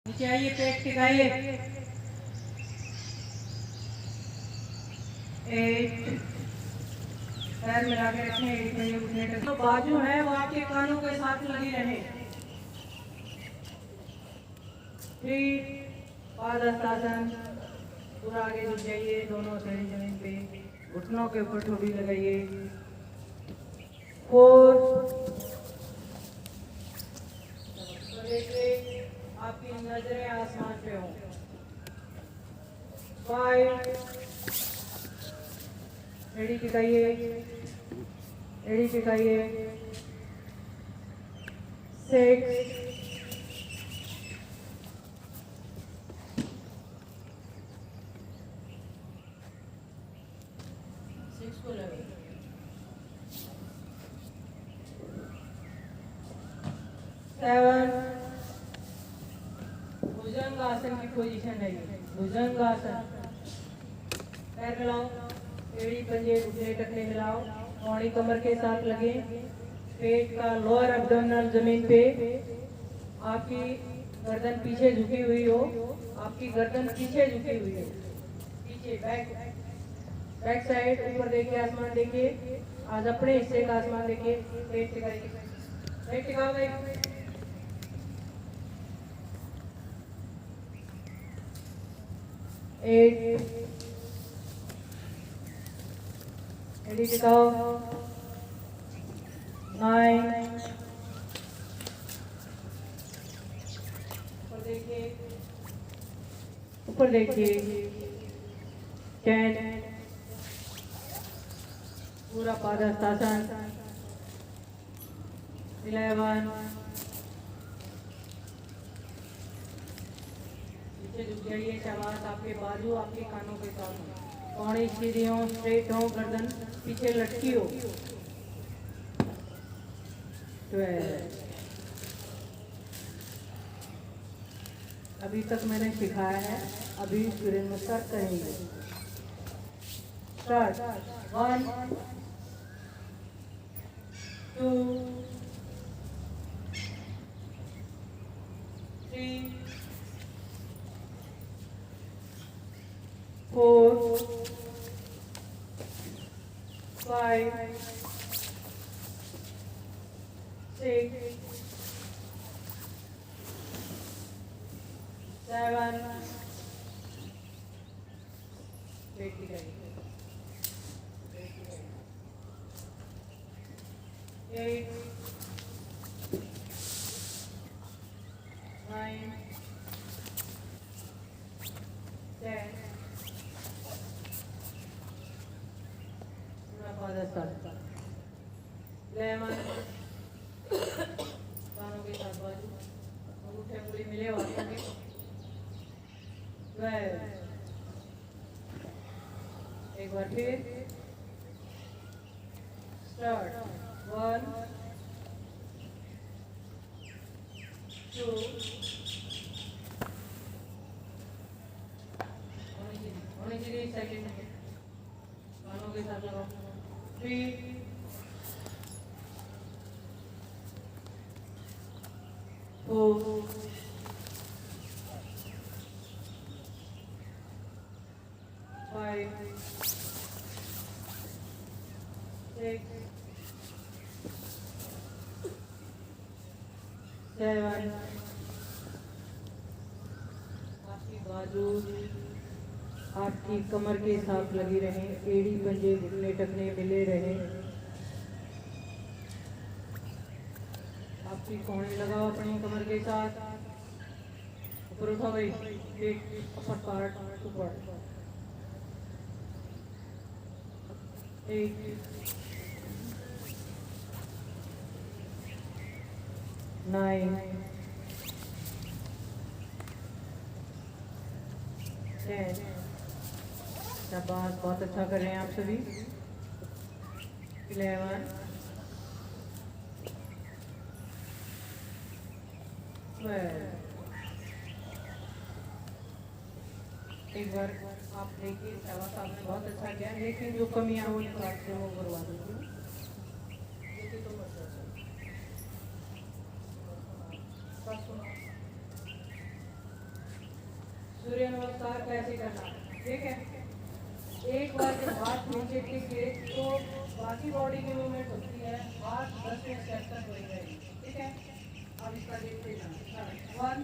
नीचे आइए, पेट टिकाइए। 8 पैर मिला के रखें, 8 में उठने तक। तो बाजू है वो आपके कानों के साथ लगी रहे। 3 पादहस्तासन, पूरा आगे झुक जाइए, दोनों हथेली जमीन पे, घुटनों के ऊपर ठोड़ी लगाइए। 4 आपकी नजरें आसमान पे हों। 5 एड़ी टिकाइए, एड़ी टिकाइए। 6 को लगे। 7 भुजंगासन की पोजीशन है ये, भुजंगासन। पैर मिलाओ, एड़ी पंजे घुटने टखने मिलाओ, कौड़ी कमर के साथ लगे, पेट का लोअर एब्डोमिनल जमीन पे, आपकी गर्दन पीछे झुकी हुई हो, आपकी गर्दन पीछे झुकी हुई हो, पीछे बैक साइड, ऊपर देखिए, आसमान देखिए। आज अपने हिस्से का आसमान देखिए। पेट टिकाइए, पेट टिकाओ भाई। 8 एड़ी टिकाओ। 9 ऊपर देखिए। 10 पूरा पादहस्तासन। 11 नीचे झुक जाइए, शाबाश। आपके बाजू आपके कानों के साथ, कौड़ी सीधी हो, स्ट्रेट हो, गर्दन पीछे लटकी हो। 12 अभी तक मैंने सिखाया है, अभी सूर्य नमस्कार करेंगे। स्टार्ट। 1 2 3 4 5 6 7 8 9 10 पूरा पादहस्तासन। 11 कानों के साथ बाजू, अंगूठे पूरी मिले वाले होंगे। 12 एक बार फिर स्टार्ट। 1 2 होनी चाहिए सेकंड, कानों के साथ लगाओ। 3 4 5 6 7 आपकी बाजू आपकी कमर के साथ लगी रहे, एड़ी पंजे घुटने टखने मिले रहे। आपकी कोहनी लगाओ अपनी कमर के साथ, ऊपर उठो भाई, पेट अपर पार्ट ऊपर। 8 9 10 शाबाश, बहुत अच्छा कर रहे हैं आप सभी। 11 12 एक बार आप देखिए, शाबाश, आपने बहुत अच्छा किया, लेकिन जो कमियां वो निकालते हैं वो करवा दीजिए। सूर्य नमस्कार कैसे करना है, ठीक है। एक बार जब हाथ नीचे टिके तो बाकी बॉडी की मूवमेंट होती है, हाथ 10वें स्टेप तक वही रहेगी, ठीक है। अब इसका देखते जाना, 1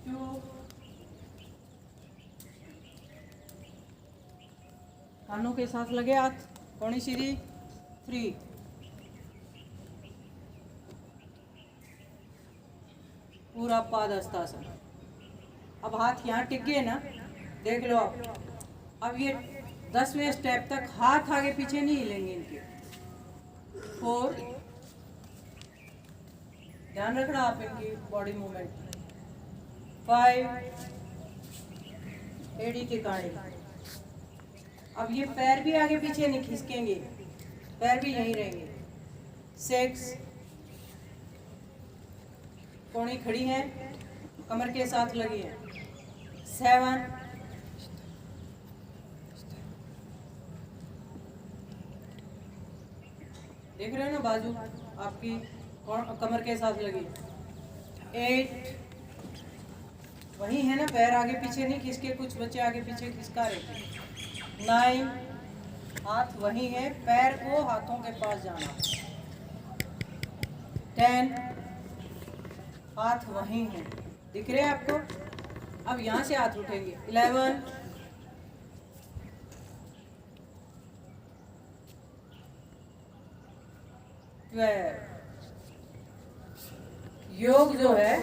2 कानों के साथ लगे हाथ, कौनी सीधी, 3 पूरा पादहस्तासन। अब हाथ यहाँ टिक गए ना, देख लो आप। अब ये 10वें स्टेप तक हाथ आगे पीछे नहीं हिलेंगे इनके। 4 ध्यान रखना आप इनकी बॉडी मूवमेंट। 5 एड़ी के कांडे। अब ये पैर भी आगे पीछे नहीं खिसकेंगे, पैर भी यहीं रहेंगे। 6 कोणी खड़ी है, कमर के साथ लगी है। 7 देख रहे हो ना, बाजू आपकी कमर के साथ लगी। 8 वही है ना, पैर आगे पीछे नहीं खिसके, कुछ बच्चे आगे पीछे खिसका रहे थे। 9 हाथ वही है, पैर को हाथों के पास जाना। 10 हाथ वही है, दिख रहे हैं आपको। अब यहाँ से हाथ उठेंगे। 11 योग जो है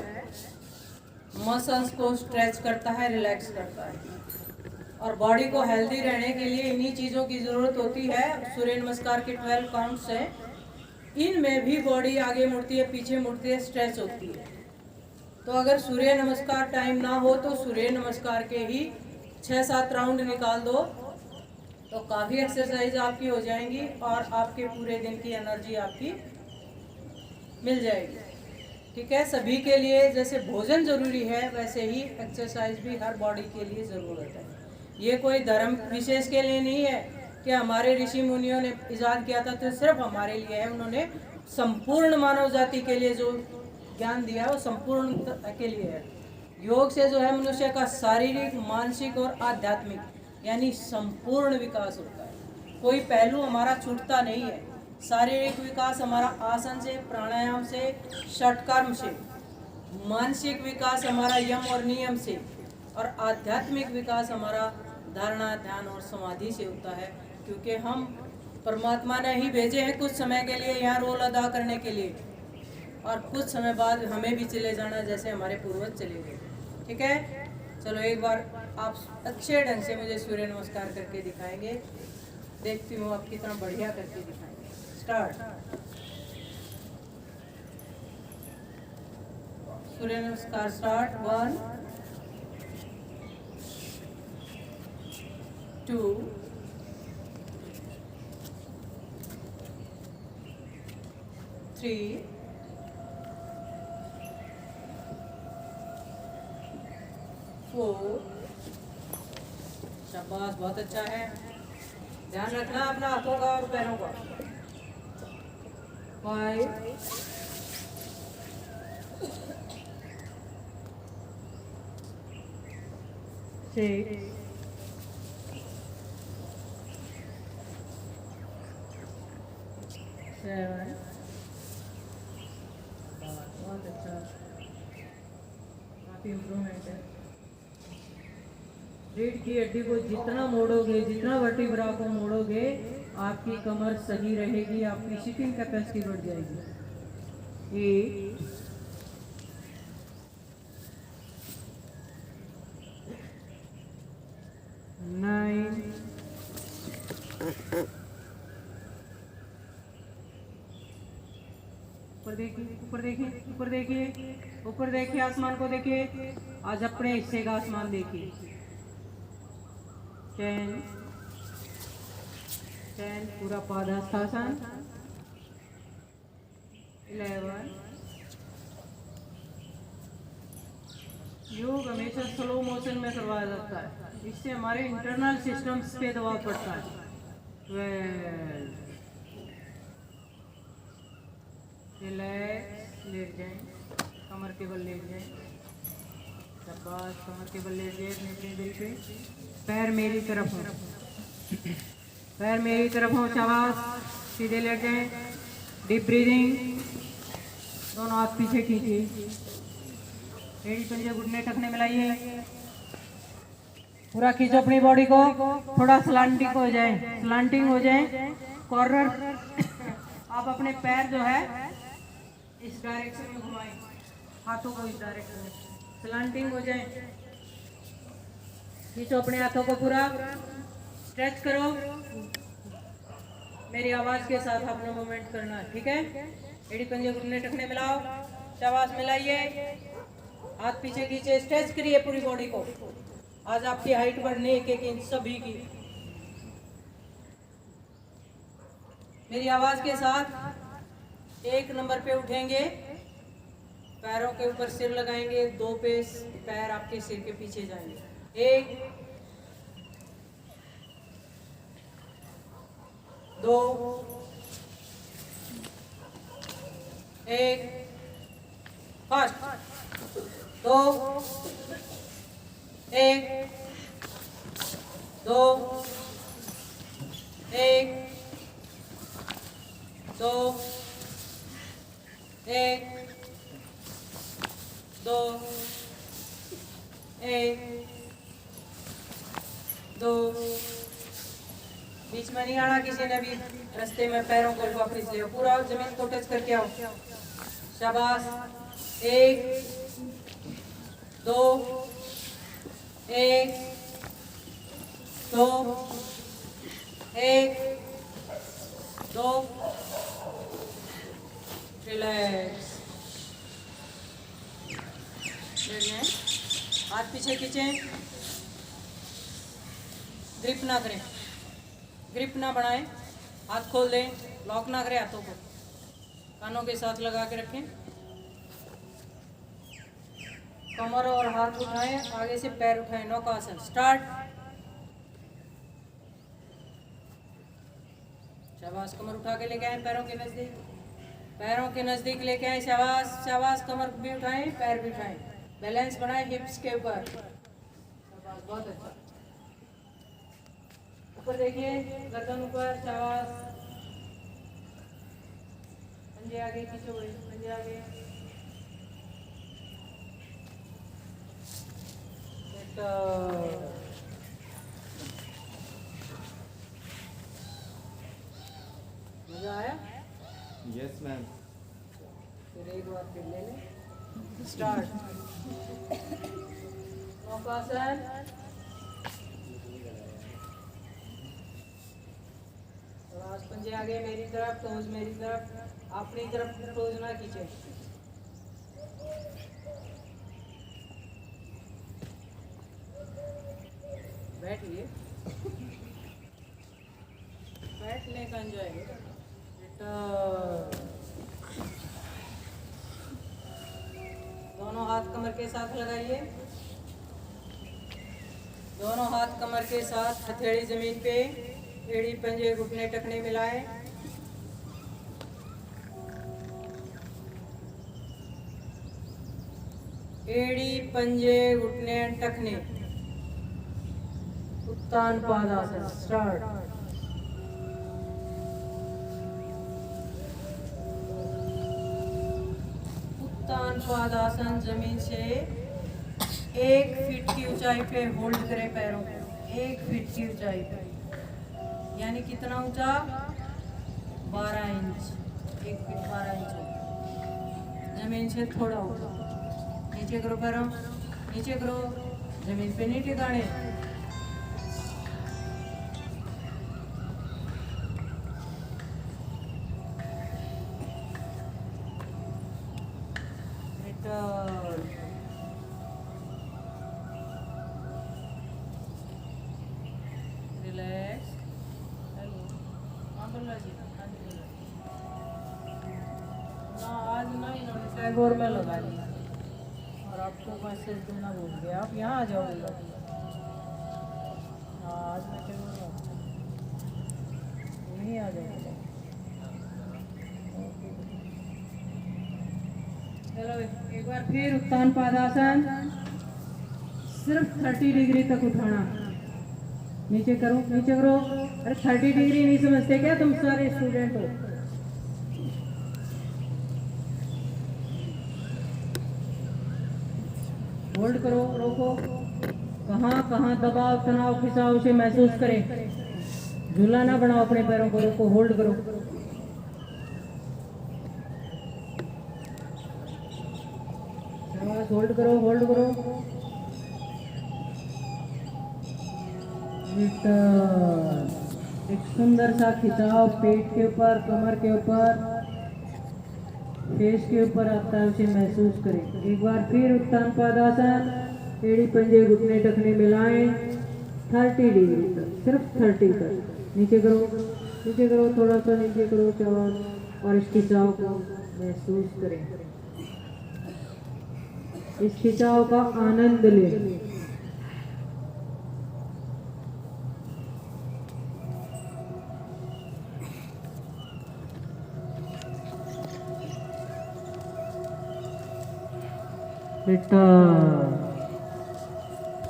मसल्स को स्ट्रेच करता है, रिलैक्स करता है, और बॉडी को हेल्दी रहने के लिए इन्हीं चीज़ों की ज़रूरत होती है। सूर्य नमस्कार के 12 काउंट्स हैं, इनमें भी बॉडी आगे मुड़ती है, पीछे मुड़ती है, स्ट्रेच होती है। तो अगर सूर्य नमस्कार टाइम ना हो तो सूर्य नमस्कार के ही 6-7 राउंड निकाल दो, तो काफ़ी एक्सरसाइज आपकी हो जाएंगी और आपके पूरे दिन की एनर्जी आपकी मिल जाएगी, ठीक है। सभी के लिए जैसे भोजन जरूरी है, वैसे ही एक्सरसाइज भी हर बॉडी के लिए ज़रूरत है। ये कोई धर्म विशेष के लिए नहीं है कि हमारे ऋषि मुनियों ने इजाद किया था तो सिर्फ हमारे लिए है। उन्होंने संपूर्ण मानव जाति के लिए जो ज्ञान दिया है वो संपूर्ण के लिए है। योग से जो है मनुष्य का शारीरिक, मानसिक और आध्यात्मिक यानी संपूर्ण विकास होता है। कोई पहलू हमारा छूटता नहीं है। शारीरिक विकास हमारा आसन से, प्राणायाम से, षटकर्म से, मानसिक विकास हमारा यम और नियम से, और आध्यात्मिक विकास हमारा धारणा, ध्यान और समाधि से होता है। क्योंकि हम परमात्मा ने ही भेजे हैं कुछ समय के लिए यहाँ रोल अदा करने के लिए, और कुछ समय बाद हमें भी चले जाना जैसे हमारे पूर्वज चले गए, ठीक है। चलो एक बार आप अच्छे ढंग से मुझे सूर्य नमस्कार करके दिखाएंगे। देखती हूँ आप कितना बढ़िया करके दिखाएंगे। स्टार्ट। सूर्य नमस्कार स्टार्ट। 1 2 3 4 शाबाश, बहुत अच्छा है। ध्यान रखना अपना हाथों का और पैरों का। 5 6 7 बहुत अच्छा, काफ़ी इम्प्रूवमेंट है। रीढ़ की हड्डी को जितना मोड़ोगे, जितना वर्टिब्रा को मोड़ोगे, आपकी कमर सही रहेगी, आपकी सिटिंग कैपेसिटी बढ़ जाएगी। 8 9 ऊपर देखिए, ऊपर देखिए, ऊपर देखिए, ऊपर देखिए, आसमान को देखिए। आज अपने हिस्से का आसमान देखिए। 10 पूरा पादहस्तासन। 11 योग हमेशा स्लो मोशन में करवाया जाता है, इससे हमारे इंटरनल सिस्टम्स पे दबाव पड़ता है। 12 रिलैक्स, लेट जाएं। कमर के बल लेट जाए, शाबाश, कमर के बल लेट जाए अपने अपने दिल पे। पैर मेरी तरफ हो, पैर मेरी तरफ हो, शाबाश, सीधे लेट जाए। डीप ब्रीदिंग, दोनों हाथ पीछे खींचिए, एड़ी पंजे घुटने टखने मिलाइए, पूरा खींचो अपनी बॉडी को, थोड़ा स्लांटिंग हो जाए, स्लांटिंग हो जाए, कॉर्नर। आप अपने पैर जो है इस डायरेक्शन में घुमाएं, हाथों को इस डायरेक्शन में, स्लांटिंग हो जाए। खींचो अपने हाथों को पूरा, स्ट्रेच करो, मेरी आवाज के साथ आपने मूवमेंट करना है, ठीक है। एड़ी पंजे घुटने टखने मिलाओ, शाबाश, मिलाइए, हाथ पीछे खींचे, स्ट्रेच करिए पूरी बॉडी को। आज आपकी हाइट बढ़ने 1-1 इंच सभी की। मेरी आवाज के साथ 1 नंबर पे उठेंगे, पैरों के ऊपर सिर लगाएंगे, 2 पे पैर आपके सिर के पीछे जाएंगे। 1 2 1 फास्ट 2 1 2 1 2 1 2 1 2। बीच में नहीं आना किसी ने भी, रास्ते में पैरों को वापस ले, पूरा जमीन को टच करके आओ, शाबाश। 1 2 1 2 1 2। रिलैक्स, हाथ पीछे खींचें, ग्रिप ना करें, ग्रिप ना बढ़ाएं, हाथ खोल दें, लॉक ना करें, हाथों को कानों के साथ लगा के रखें, कमर और हाथ उठाएं, आगे से पैर उठाएं, नौकासन स्टार्ट। शाबाश, कमर उठा के लेके आए, पैरों के नजदीक, पैरों के नजदीक लेके आए, शाबाश शाबाश, कमर भी उठाएं, पैर भी उठाएं, बैलेंस बनाएं हिप्स के ऊपर, शाबाश, बहुत अच्छा। ऊपर देखिए, गर्दन ऊपर, शाबाश, पंजे आगे खींचो, पंजे आगे, मजा आया? Yes ma'am. फिर एक बार फिर ले लें, स्टार्ट। नौकासन, पंजे आगे मेरी तरफ, टोज मेरी तरफ, अपनी तरफ टोज ना खींचे, बैठिए, बैठने का एंजॉय। दोनों हाथ कमर के साथ लगाइए, दोनों हाथ कमर के साथ, हथेली जमीन पे, एड़ी पंजे घुटने टखने मिलाए, एड़ी पंजे घुटने टखने, उत्तान पादासन स्टार्ट। उत्तान पादासन, जमीन से 1 फीट की ऊंचाई पे होल्ड करें पैरों को, 1 फीट की ऊंचाई पे, यानी कितना ऊंचा? 12 इंच, 1 फीट 12 इंच, जमीन से थोड़ा ऊपर। नीचे करो पैरों, नीचे करो, जमीन पे नहीं टिकाने। रिलैक्स, हेलो, हाँ बोला जी, ना आज ना इन्होंने टैगोर में लगा लिया और आपको मैसेज देना भूल गया, आप यहाँ आ जाओगे। हाँ, आज मैं टैगोर यहीं आ जाओगे। चलो एक बार फिर उत्तान पादासन, सिर्फ 30 डिग्री तक उठाना। नीचे करो, नीचे करो। अरे 30 डिग्री नहीं समझते क्या तुम सारे स्टूडेंट हो? होल्ड करो, रोको। कहाँ कहाँ दबाव, तनाव, खिंचाव से महसूस करें। झूला ना बनाओ अपने पैरों को, रोको, होल्ड करो। होल्ड करो, होल्ड करो। एक सुंदर सा खिंचाव पेट के ऊपर, कमर के ऊपर, फेस के ऊपर आता है, उसे महसूस करें। एक बार फिर उत्तान पादासन, एड़ी पंजे घुटने टखने मिलाएं 30 डिग्री तक, सिर्फ 30 तक। नीचे करो, नीचे करो, थोड़ा सा नीचे करो चावल, और इस खिंचाव को महसूस करें। इस खिंचाव का आनंद लें।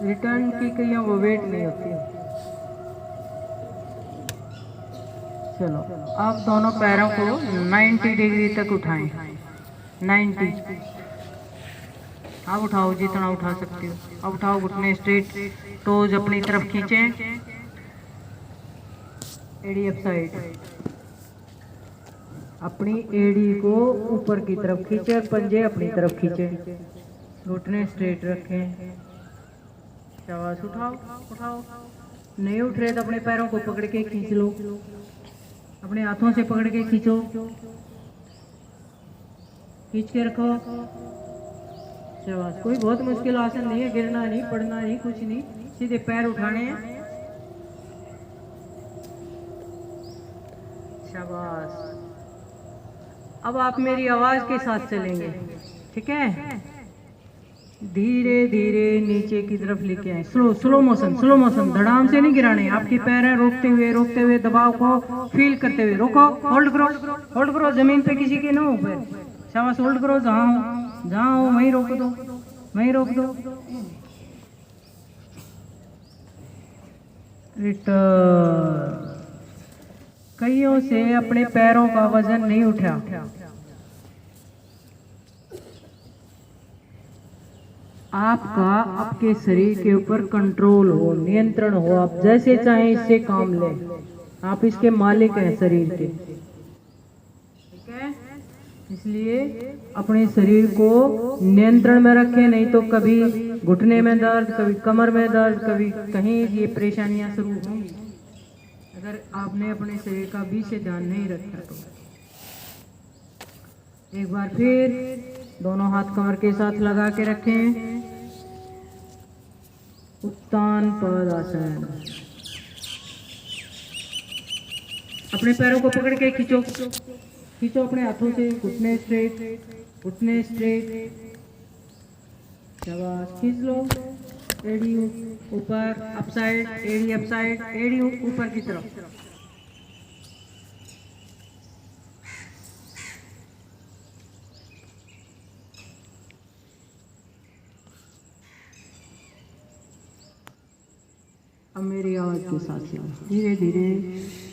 रिटर्न की कहीं वो वेट नहीं होती। चलो आप दोनों पैरों को 90 डिग्री तक उठाएं। 90। आप उठाओ जितना उठा सकते हो। अब उठाओ, घुटने स्ट्रेट, टोज अपनी तरफ खींचें, एडी अप साइड। अपनी एडी को ऊपर की तरफ खींचे, पंजे अपनी तरफ खींचे, घुटने स्ट्रेट रखें। शाबाश, उठाओ, उठाओ। नहीं उठ रहे तो अपने पैरों को पकड़ के खींच लो, अपने हाथों से पकड़ के खींचो, खींच के रखो। शाबाश। कोई बहुत मुश्किल आसन नहीं है, गिरना नहीं, पड़ना नहीं, कुछ नहीं, सीधे पैर उठाने हैं। शाबाश। अब आप मेरी आवाज के साथ चलेंगे, ठीक है? धीरे धीरे नीचे की तरफ लेके आए, slow slow motion, slow motion, धड़ाम से नहीं गिराने। आपके पैर है, रोकते हुए दबाव को फील करते हुए रोको, होल्ड करो, होल्ड करो। जमीन पे किसी के ना हो पैर। शाबाश, होल्ड करो। जहाँ हो वहीं रोक दो, वहीं रोक दो। रिटर्न। कईयों से अपने पैरों का वजन नहीं उठा। आपका आपके शरीर के ऊपर कंट्रोल हो, नियंत्रण हो, आप जैसे चाहें इससे काम लें। आप इसके मालिक हैं शरीर के, ठीक है? इसलिए अपने शरीर को नियंत्रण में रखें, नहीं तो कभी घुटने में दर्द, कभी कमर में दर्द, कभी कहीं ये परेशानियां शुरू होंगी अगर आपने अपने शरीर का भी से ध्यान नहीं रखा तो। एक बार फिर दोनों हाथ कमर के साथ लगा के रखें। उत्तान पद्मासन। अपने पैरों को पकड़ के खींचो, खींचो अपने हाथों से, घुटने स्ट्रेट, घुटने स्ट्रेट। शाबाश, खींच लो। एड़ी ऊपर, अप साइड, एड़ी अप साइड, एड़ी ऊपर की तरफ। अब मेरी आवाज के साथ धीरे धीरे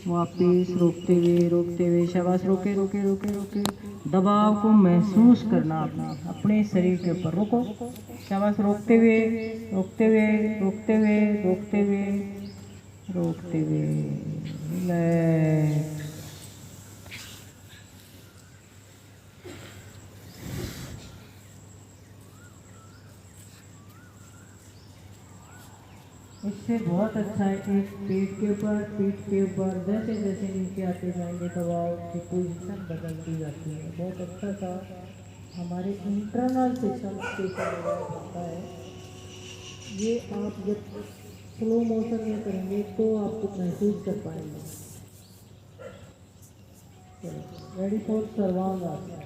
वापस रोकते हुए। शाबाश, रोके रोके रोके रोके। दबाव को महसूस करना अपने शरीर के ऊपर, रोको। शाबाश, रोकते हुए रोकते हुए रोकते हुए रोकते हुए रोकते हुए। रिलैक्स। इससे बहुत अच्छा है कि पेट के ऊपर, पीठ के ऊपर जैसे जैसे नीचे आते जाएंगे दबाव की पोजीशन बदलती जाती है। बहुत अच्छा सा हमारे इंटरनल सिस्टम के होता है। ये आप जब स्लो मोशन में करेंगे तो आपको महसूस कर पाएंगे। चलो, रेडी फॉर सर्वांगासन।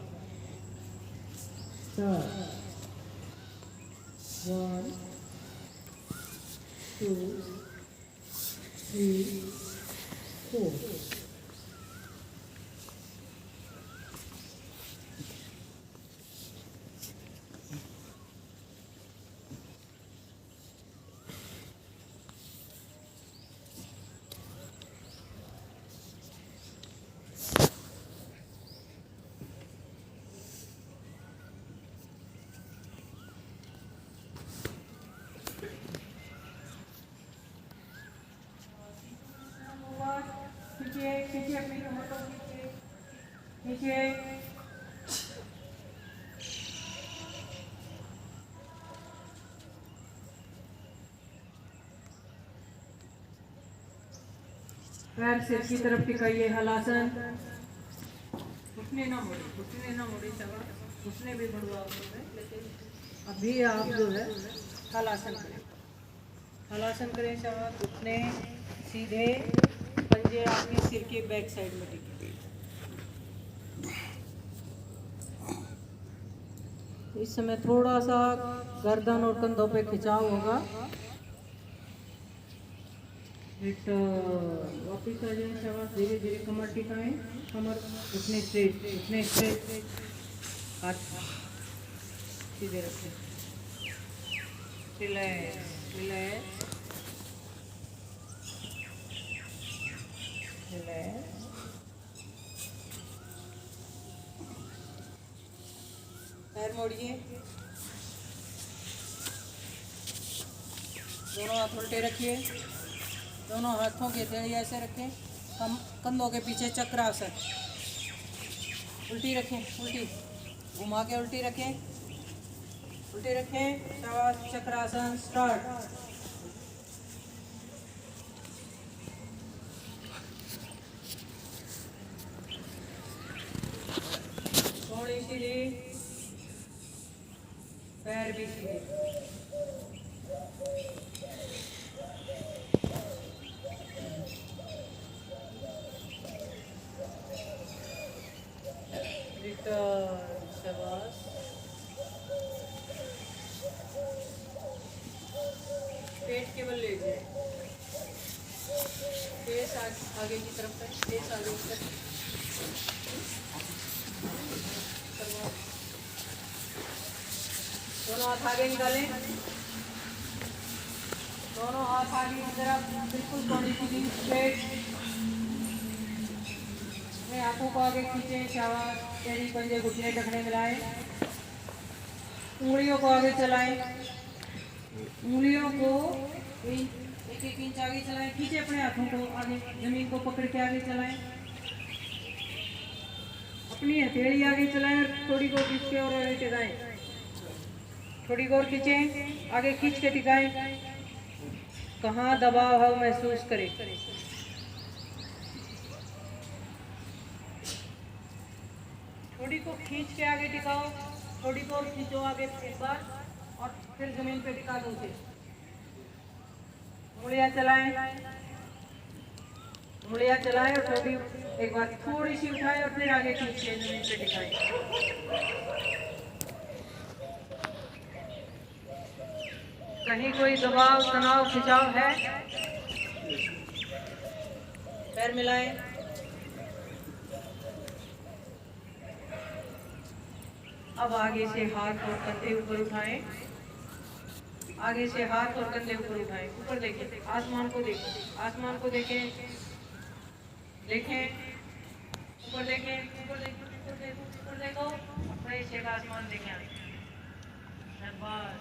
1 2 3 4। नीचे अपनी कमर को नीचे पैर सिर की तरफ टिकाइए, हलासन। घुटने ना मोड़े शाबाश, घुटने भी बढ़वा लेकिन अभी आप जो है हलासन करें, हलासन करें शाबाश। घुटने सीधे, पंजे आपके सिर के बैक साइड में टिके। इस समय थोड़ा सा गर्दन और कंधों पे खिंचाव होगा। वापिस आ जाए शाबाश, धीरे धीरे कमर टिकाएं, कमर उतने स्ट्रेट, हाथ सीधे रखें, रिलैक्स रिलैक्स रिलैक्स। पैर मोड़िए, दोनों हाथ उल्टे रखिए, दोनों हाथों के एड़िया ऐसे रखें, कंधों के पीछे चक्रासन। उल्टी रखें, उल्टी घुमा के उल्टी रखें, शाबाश। चक्रासन स्टार्ट। थोड़ी सीधी, पैर भी सीधे। शाबाश। पेट केवल ले जाए, फेस आगे की तरफ है, फेस आगे की तरफ। दोनों हाथ आगे निकालें, दोनों हाथ आगे की तरफ, बिल्कुल बॉडी सीधी स्ट्रेट। आंखों को आगे खींचे, शाबाश। तेरी पंजे घुटने टखने मिलाएं, उंगलियों को आगे चलाएं, उंगलियों को एक एक इंच आगे चलाएं, खींचे अपने हाथों को आगे, जमीन को पकड़ के आगे चलाएं, अपनी हथेली आगे चलाएं और थोड़ी को खींच के और आगे टिकाएं, थोड़ी को और खींचें, आगे खींच के टिकाएं। कहाँ दबाव है महसूस करें। थोड़ी को खींच के आगे टिकाओ, थोड़ी को और खींचो आगे एक बार और फिर जमीन पे टिका दो उसे। उंगलियां चलाएं और थोड़ी एक बार थोड़ी सी उठाएं और फिर आगे खींच के जमीन पे टिकाएं। कहीं कोई दबाव, तनाव, खिंचाव है? पैर मिलाएं, अब आगे से हाथ और कंधे ऊपर उठाएं, आगे से हाथ और कंधे ऊपर उठाएं, ऊपर देखें, आसमान को देखें, आसमान को देखें, देखें, ऊपर देखें, ऊपर देखो, ऊपर देखो, ऊपर देखो, अपने से आसमान देखें। शाबाश।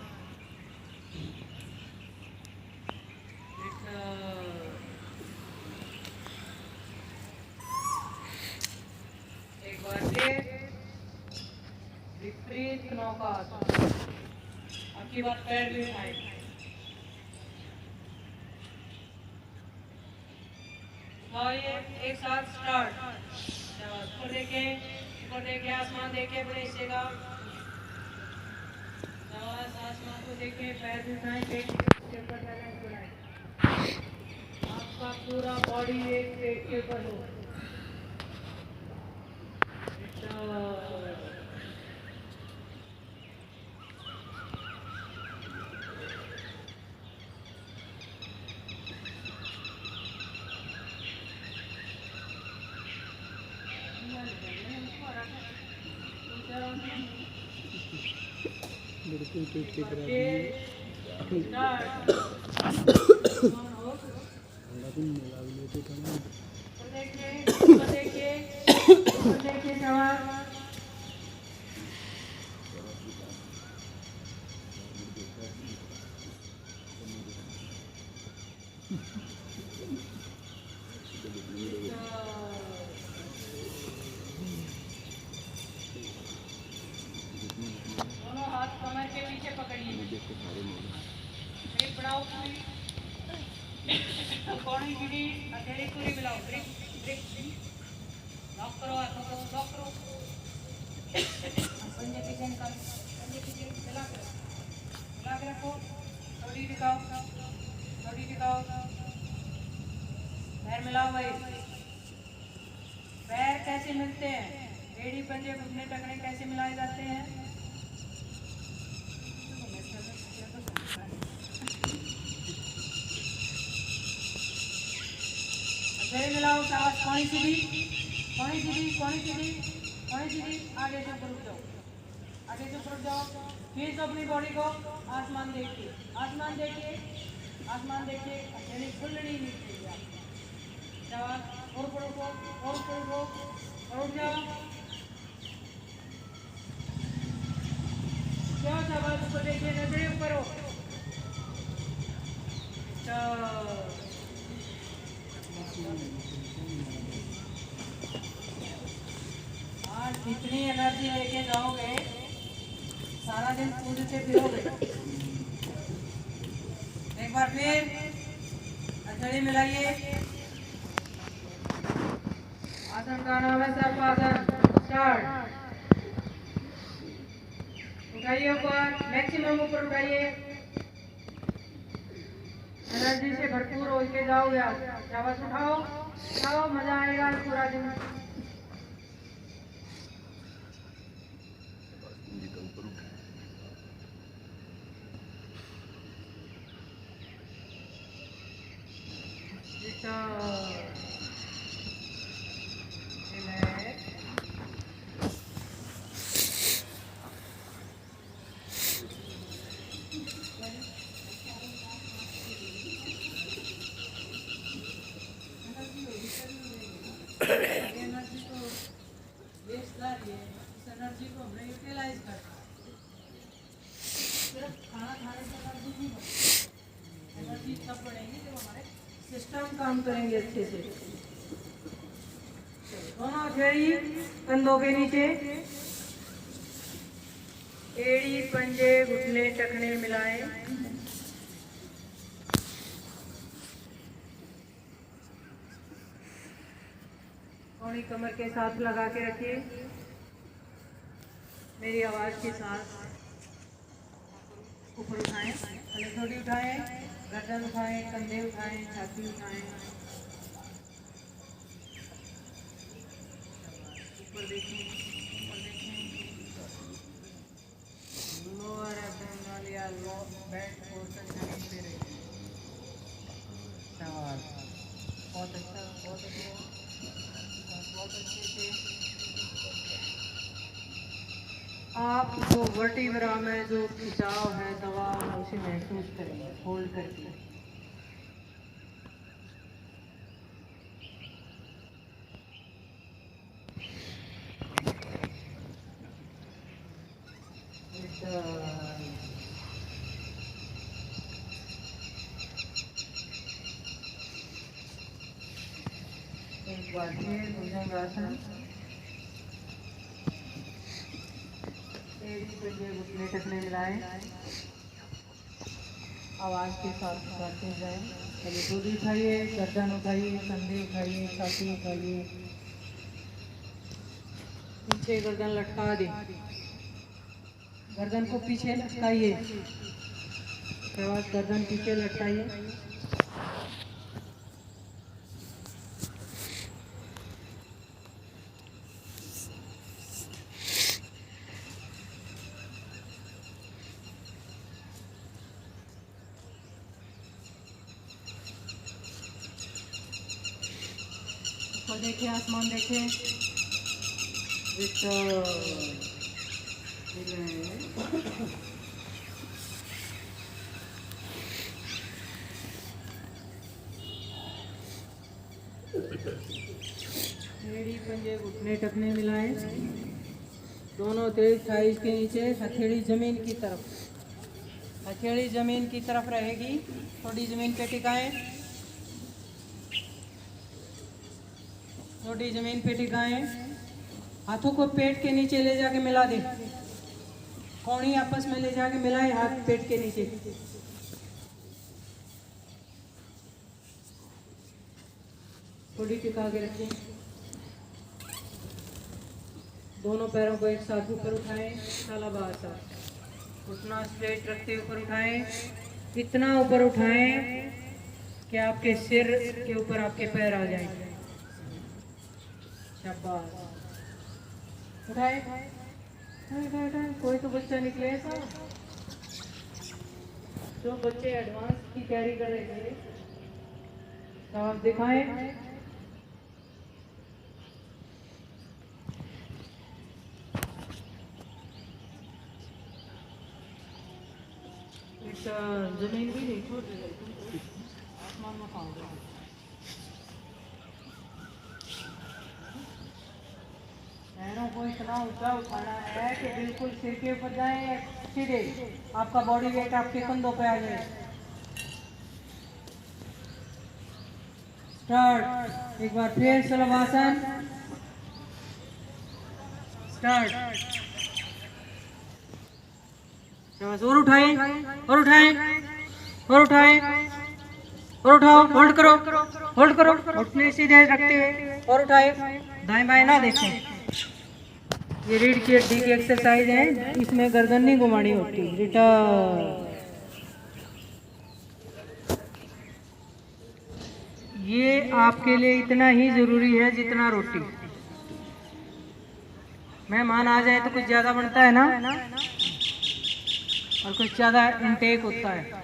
एक बार फिर विपरीत नौकात, अब की बार पैर भी उठाएं, एक साथ स्टार्ट। ऊपर देखें, आसमान देखें, अपने हिस्से का आसमान को देखें, पैर भी उठाएं, पेट के ऊपर बैलेंस बनाएं, आपका पूरा बॉडी एक पेट के ऊपर हो। बिल्कुल पीठ की तरफ ब्रेक बनाओ पूरी, कौड़ी गिरी हथेली पूरी मिलाओ, ब्रेक ब्रेक लॉक करो, हाथों को लॉक करो, पंजे पीछे निकालो, पंजे पीछे मिला के रखो, थोड़ी टिकाओ, पैर मिलाओ भाई। पैर कैसे मिलते हैं, एड़ी पंजे घुटने टखने कैसे मिलाए जाते हैं? पैर मिलाओ, शाबाश, पानी सीधी, आगे से ऊपर उठ जाओ, खींच दो अपनी बॉडी को, आसमान देखिए, हथेली खुलनी नहीं चाहिए, शाबाश, और ऊपर उठो, और उठ जाओ, शाबाश, ऊपर देखिए, नजरें ऊपर हो, आज जितनी एनर्जी लेके जाओगे सारा दिन कूद से फिरोगे। एक बार फिर हथेली मिलाइए, आसन का नाम है सर्पासन, स्टार्ट, उठाइए ऊपर, मैक्सिमम ऊपर उठाइए, एनर्जी से भरपूर हो के जाओगे आप, शाबाश, उठाओ, मजा आएगा पूरा दिन। एनर्जी को वेस्ट कर रही है, इस एनर्जी को हमने यूटिलाइज करना है, सिर्फ खाना खाने से एनर्जी नहीं बढ़ती, एनर्जी तब बढ़ेगी जब हमारे सिस्टम काम करेंगे अच्छे से। दोनों हथेली कंधों के नीचे, एड़ी पंजे घुटने टखने मिलाएं, कौड़ी कमर के साथ लगा के रखिए, मेरी आवाज के साथ ऊपर उठाएं, पहले थोड़ी उठाएं, गर्दन उठाएं, कंधे उठाएं, छाती उठाएं, ऊपर देखें, लोअर एब्डोमिनल या लो बैक पोर्शन जमीन पे रहे, शाबाश, बहुत अच्छे से आप जो वर्टिब्रा में जो खिंचाव है, दबाव है, उसे महसूस करेंगे, होल्ड करके। एक बार फिर भुजंगासन, घुटने टखने मिलाएं, आवाज के साथ उठाते जाएं, पहले दूध उठाइए, गर्दन उठाइए, कंधे उठाइए, छाती उठाइए, पीछे गर्दन लटका दें, गर्दन को पीछे लटकाइए, उसके बाद गर्दन पीछे लटकाइए, देखिए, आसमान देखिए, एड़ी पंजे घुटने टखने मिलाएं, दोनों तेज थाइज के नीचे, हथेली जमीन की तरफ, हथेली जमीन की तरफ रहेगी, थोड़ी जमीन पे टिकाएं, थोड़ी जमीन पे टिकाएं, हाथों को पेट के नीचे ले जाके मिला दें, कौड़ी आपस में ले जाके मिलाए, हाथ पेट के नीचे। थोड़ी टिका के रखें। दोनों पैरों को एक साथ ऊपर उठाएं, शालाबासा। घुटना स्ट्रेट रखते ऊपर उठाएं, इतना ऊपर उठाएं कि आपके सिर के ऊपर आपके पैर आ जाएं। शाबाश। उठाएं, उठाएं, उठाएं। कोई तो बच्चा निकले ऐसा, जो बच्चे एडवांस की तैयारी कर रहे थे, तो आप दिखाएं। जमीन भी नहीं छोड़ दे, आसमान में खाओ। पैरों को इतना ऊंचा उठाना है कि बिल्कुल सिर के ऊपर जाए, सीधे आपका बॉडी वेट आपके कंधों पे आ जाए। स्टार्ट। एक बार फिर शलभासन। स्टार्ट। और उठाएं, और उठाएं, और उठाएं, और उठाओ। होल्ड करो, होल्ड करो, घुटने सीधे रखते हुए, और उठाए। दाएं बाएं ना देखें। ये रीढ़ की हड्डी की एक्सरसाइज है, इसमें गर्दन नहीं घुमानी होती। रिटर्न। ये आपके लिए इतना ही जरूरी है जितना रोटी। मेहमान आ जाए तो कुछ ज्यादा बनता है ना, और कुछ ज़्यादा इनटेक होता है।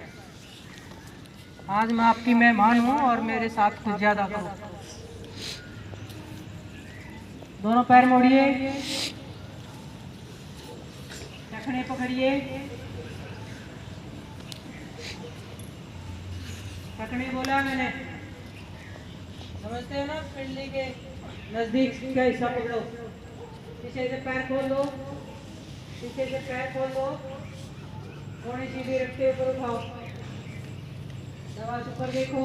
आज मैं आपकी मेहमान हूँ और मेरे साथ कुछ ज़्यादा करो। दोनों पैर मोड़िए, टखने पकड़िए, टखने बोला मैंने, समझते हो ना? पिंडली के नज़दीक का हिस्सा पकड़ो। पीछे से पैर खोल दो, पीछे से पैर खोल दो, थोड़ी सीधी रखते ऊपर उठाओ। शाबाश। ऊपर देखो,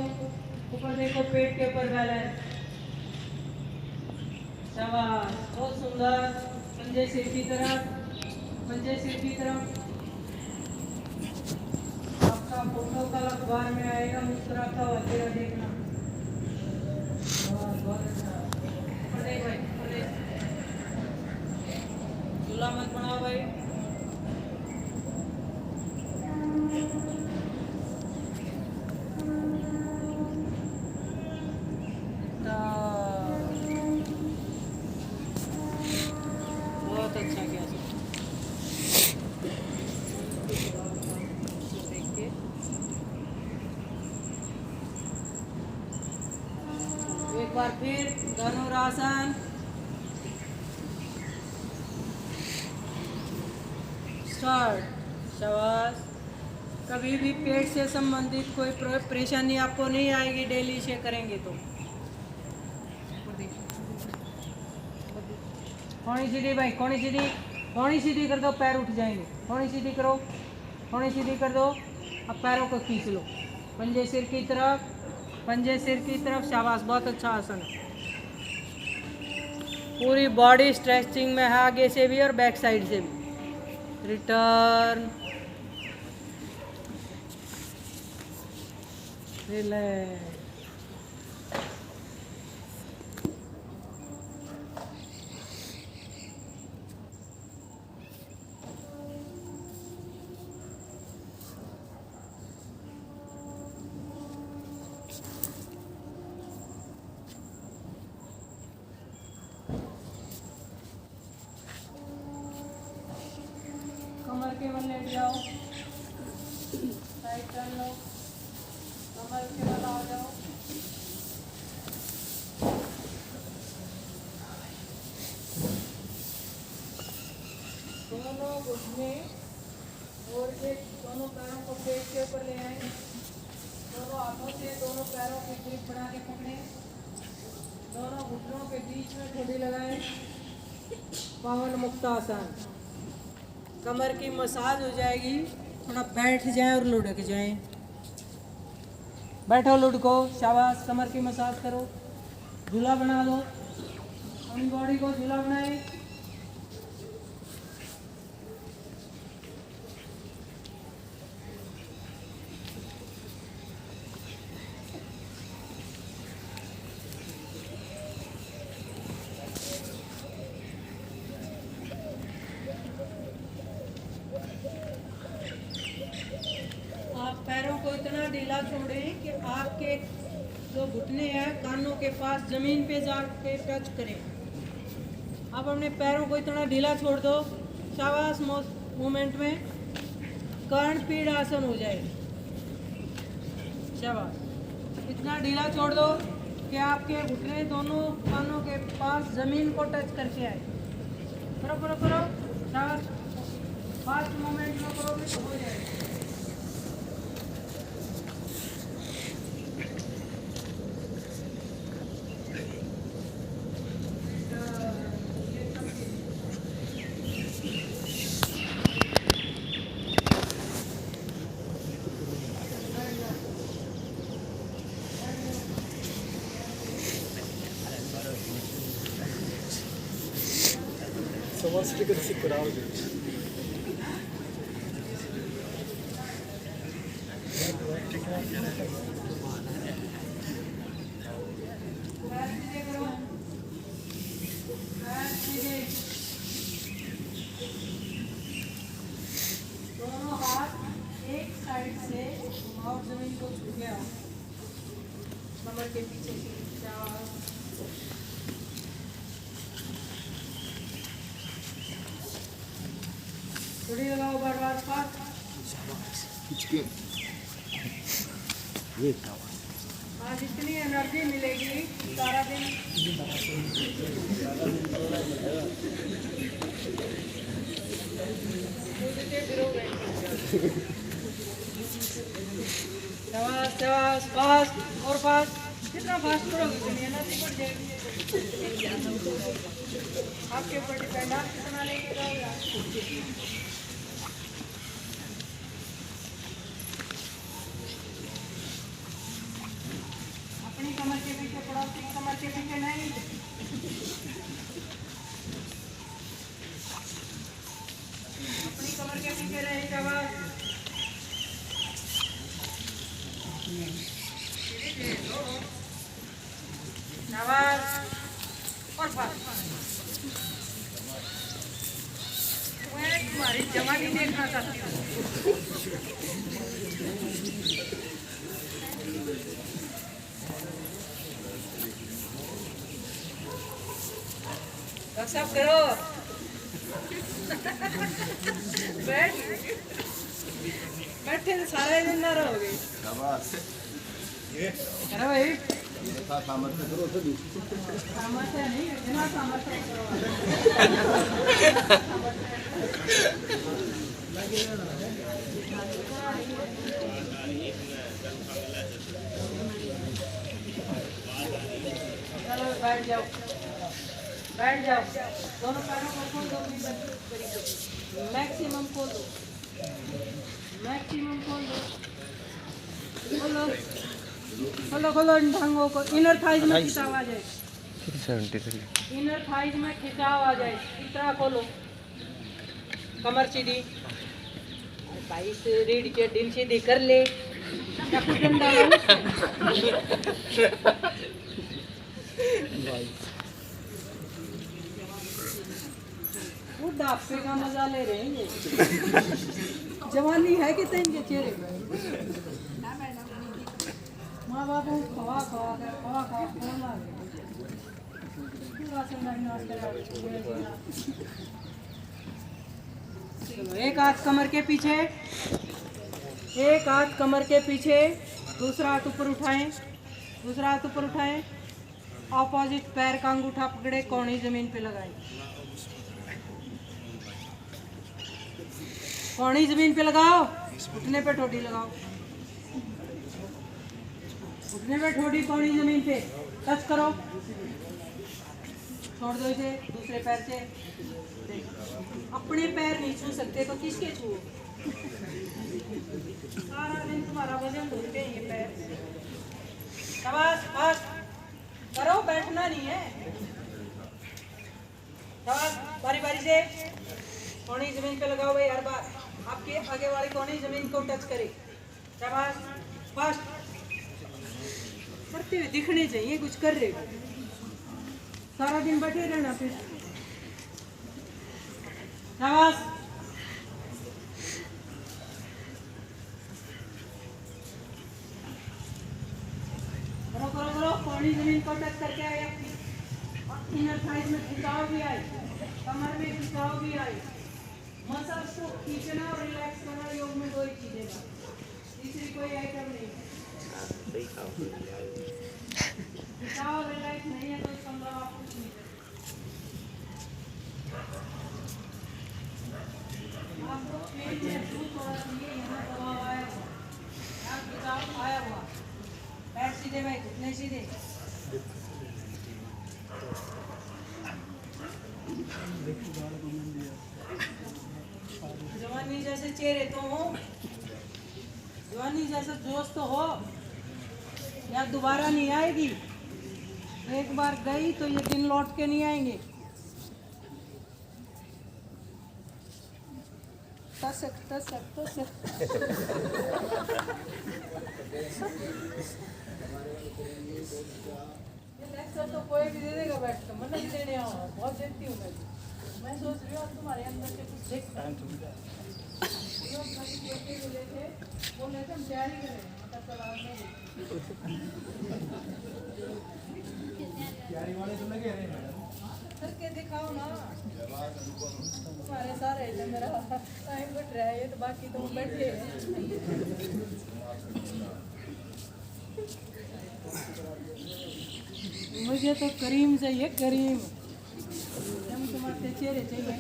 ऊपर देखो, पेट के ऊपर बैलेंस। शाबाश, बहुत सुंदर। पंजे सिर की तरफ, पंजे सिर की तरफ। आपका फोटो कल अखबार में आएगा, मुस्कुराता हुआ चेहरा देखना। बहुत अच्छा। ऊपर देख भाई, ऊपर देख। झूला मत बनाओ भाई। बहुत अच्छा किया सर। एक बार फिर धनुरासन। स्टार्ट। शाबाश। कभी भी पेट से संबंधित कोई परेशानी आपको नहीं आएगी डेली से करेंगे तो। कोणी सीधी भाई, कोणी सीधी, कोणी सीधी कर दो, पैर उठ जाएंगे। कोणी सीधी करो, कोणी सीधी कर दो। अब पैरों को खींच लो, पंजे सिर की तरफ, पंजे सिर की तरफ। शाबाश, बहुत अच्छा आसन है। पूरी बॉडी स्ट्रेचिंग में है, आगे से भी और बैक साइड से भी। रिटर्न। रिलैक्स। कमर के बल लेट जाओ, साइड टर्न लो, कमर के बल आ जाओ। दोनों घुटने और के दोनों पैरों को पेट के ऊपर ले आए। दोनों हाथों से दोनों पैरों की ग्रिप बना के पकड़े। दोनों घुटनों के बीच में ठोड़ी लगाए। पवन मुक्तासन। कमर की मसाज हो जाएगी। थोड़ा बैठ जाए और लुढ़क जाए। बैठो, लुढ़को। शाबाश, कमर की मसाज करो। झूला बना लो, अपनी बॉडी को झूला बनाए। इतना ढीला छोड़ें कि आपके जो घुटने हैं कानों के पास जमीन पे जाके टच करें। आप अपने पैरों को इतना ढीला छोड़ दो, शाबाश, मूवमेंट में कर्ण पीड़ आसन हो जाए। शाबाश, इतना ढीला छोड़ दो कि आपके घुटने दोनों कानों के पास जमीन को टच करके आए। करो करो करो, शाबाश, फास्ट मूवमेंट में करोगे तो हो जाएगा। Someone stick a sick around it. दोनों हाथ एक साइड से और जमीन को छू गया, कमर के पीछे थोड़ी लगाओ, बार बार फास्ट। आज इतनी एनर्जी मिलेगी सारा दिन। शाबाश, फास्ट और फास्ट। जितना फास्ट करोगे उतनी एनर्जी बढ़ जाएगी। आपके ऊपर डिपेंड, आप कितना लेके जाओगे। अपनी कमर के पीछे, पड़ोसी की कमर के पीछे नहीं। अपनी कमर के पीछे नहीं। शाबाश, शाबाश और फास्ट। मैं तुम्हारी जवानी देखना चाहती हूँ। सब करो, बैठे तो सारे दिन ना रहोगे। अरे भाई, सामर्थ्य करो, सामर्थ्य नहीं, इतना सामर्थ्य करो। चलो बैठ जाओ, बैठ जाओ। दोनों पैरों को खोल दो, मैक्सिमम खोल दो, मैक्सिमम खोल दो। खोलो खोलो खोलो ढंगों को। इनर थाइज में खिंचाव आ जाए, इनर थाइज में खिंचाव आ जाए। इतना खोलो, कमर सीधी। भाई से रीढ़ के दिल सीधी कर ले, या कुछ डालो। बुढ़ापे का मजा ले रहे हैं ये। जवानी है कि इनके चेहरे पे। माँ बाप को खवा खवा कर खवा खवा खोलना है। चलो, एक हाथ कमर के पीछे, एक हाथ कमर के पीछे, दूसरा हाथ ऊपर उठाएं, दूसरा हाथ ऊपर उठाएं। ऑपोजिट पैर का अंगूठा पकड़े, कौनी जमीन पे लगाएं। कौनी जमीन पे लगाओ, घुटने पे ठोडी लगाओ, घुटने पे ठोडी, कौनी जमीन पे टच करो। छोड़ दो इसे, दूसरे पैर से। अपने पैर नहीं छू सकते तो किसके छुओ? सारा दिन तुम्हारा वजन ढोते हैं ये पैर। शाबाश, फास्ट करो, बैठना नहीं है। शाबाश, बारी बारी से कौनी जमीन पे लगाओ भाई। हर बार आपके आगे वाली कौनी जमीन को टच करे। शाबाश, फास्ट करते हुए दिखने चाहिए, कुछ कर रहे हो। सारा दिन बैठे रहना फिर। शाबाश, पौड़ी जमीन को टच करके आए आपकी, और इनर साइड में खिंचाव भी आए, कमर में खिंचाव भी आए। मसल्स को खींचना और रिलैक्स करना योग में दो ही चीजें हैं, तीसरी कोई आइटम नहीं है। खिंचाव रिलैक्स नहीं है तो इसका मतलब आप कुछ नहीं कर सकते। आपको पेट महसूस हो रही है, यहाँ दबाव आया हुआ, यहाँ खिंचाव आया हुआ। पैर सीधे भाई, घुटने सीधे। जवानी जैसे चेहरे तो हो, जवानी जैसा जोश तो हो, या दोबारा नहीं आएगी। एक बार गई तो ये दिन लौट के नहीं आएंगे। तसक तसक तसक। लेक्चर तो कोई भी दे देगा बैठ कर, मतलब देने आओ, बहुत देखती हूँ मैं सोच रही हूँ तुम्हारे अंदर से कुछ देखता हूँ। वो लेकर हम तैयारी करें, मतलब कल आप नहीं तैयारी वाले तो लगे हैं मैडम। करके दिखाओ ना, तुम्हारे सारे जो मेरा टाइम कट रहा है, ये तो बाकी तो बैठे हैं। मुझे तो करीम चाहिए, करीम तुम्हारे चेहरे चाहिए।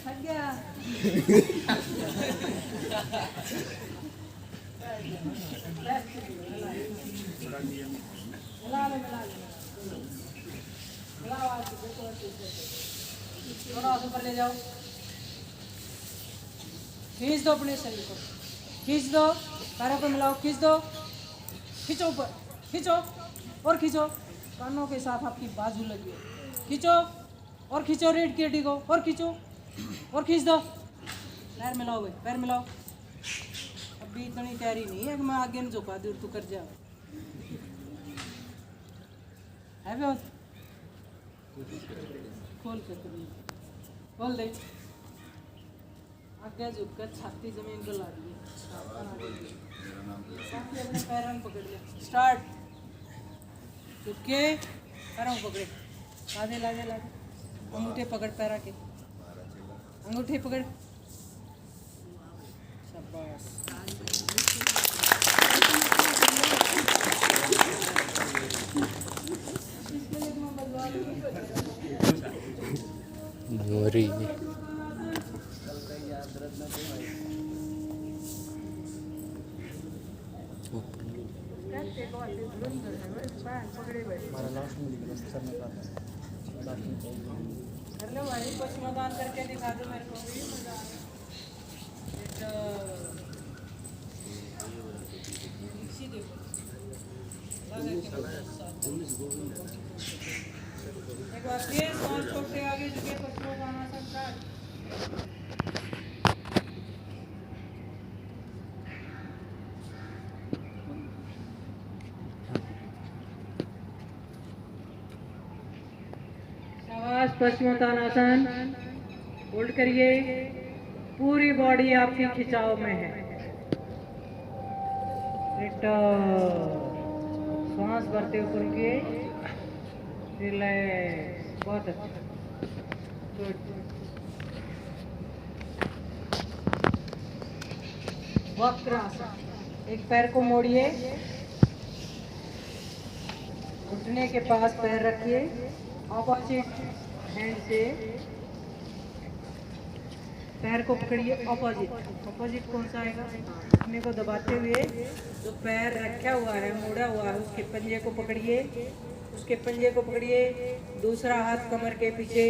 थक गया। थोड़ा ऊपर ले जाओ, खींच दो अपने शरीर को, खींच दो, पैरों को मिलाओ, खींच दो, खींचो ऊपर, खींचो और खींचो, कानों के साथ आपकी बाजू लगी है, खींचो और खींचो रीढ़ की हड्डी को, और खींचो और खींच दो। पैर मिलाओ भाई, पैर मिलाओ। अभी इतनी तैयारी नहीं है कि मैं आगे न झुका दूर तू कर जा है बहुत। खोल कर खोल दे, आगे झुक कर छाती जमीन को ला दी, अपने पैरों में पकड़ ले, स्टार्ट। झुक के पैरों को पकड़े, लादे लादे लादे, अंगूठे पकड़ पैरा के, अंगूठे पकड़, शाबाश। मोरी हमारा लास्ट में लिखा सर ने कहा कर लो भाई, पश्चिमोत्तान करके दिखा दो मेरे को भी। एक बार फिर सांस छोड़ते आगे झुके, पश्चिमोत्तान आसन स्टार्ट। पश्चिमोत्तानासन होल्ड करिए, पूरी बॉडी आपकी खिंचाव में है। सांस भरते ऊपर के, रिलैक्स, बहुत अच्छा, गुड। वक्रासन, एक पैर को मोड़िए, घुटने के पास पैर रखिए, ऑपोजिट हैंड से पैर को पकड़िए, ऑपोजिट। ऑपोजिट कौन सा आएगा? घुटने को दबाते हुए जो पैर रखा हुआ है, मोड़ा हुआ है, उसके पंजे को पकड़िए, उसके पंजे को पकड़िए, दूसरा हाथ कमर के पीछे,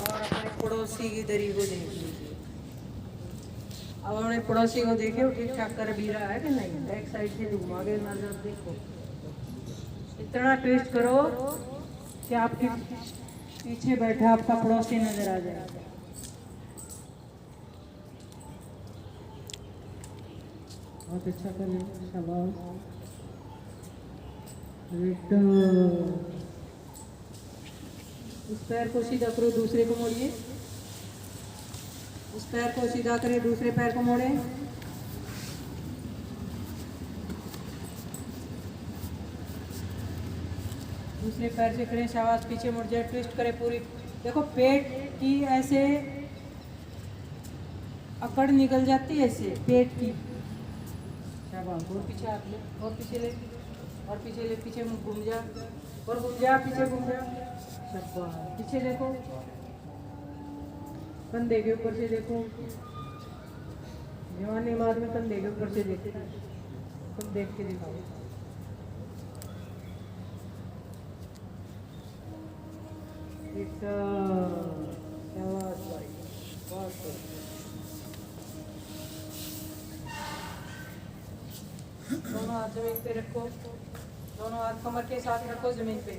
और अपने पड़ोसी की दरी को देख लीजिए। अब अपने पड़ोसी को देखिए, वो ठीक ठाक कर भी रहा है कि नहीं। बैक साइड से घुमा के नजर देखो, इतना ट्विस्ट करो कि आपके पीछे बैठा आपका पड़ोसी नजर आ जाए। बहुत अच्छा कर रहे हैं, शाबाश। उस पैर को सीधा करो, दूसरे को मोड़िए, इस पैर को सीधा करें, दूसरे पैर को मोड़ें। दूसरे पैर से करें, शाबाश, पीछे मुड़ जाए, ट्विस्ट करें पूरी। देखो पेट की ऐसे अकड़ निकल जाती है, ऐसे पेट की। शाबाश, और पीछे हाथ ले, और पीछे ले, और पीछे ले, पीछे घूम जा, और घूम जा, पीछे घूम जा। शाबाश, पीछे देखो, कंधे के ऊपर से देखो। जवानी मार में कंधे के ऊपर से देखते, तुम देख के दिखाओ। शाबाश भाई, बहुत बढ़िया। दोनों हाथ जमीन पे रखो, दोनों हाथ कमर के साथ रखो जमीन पे।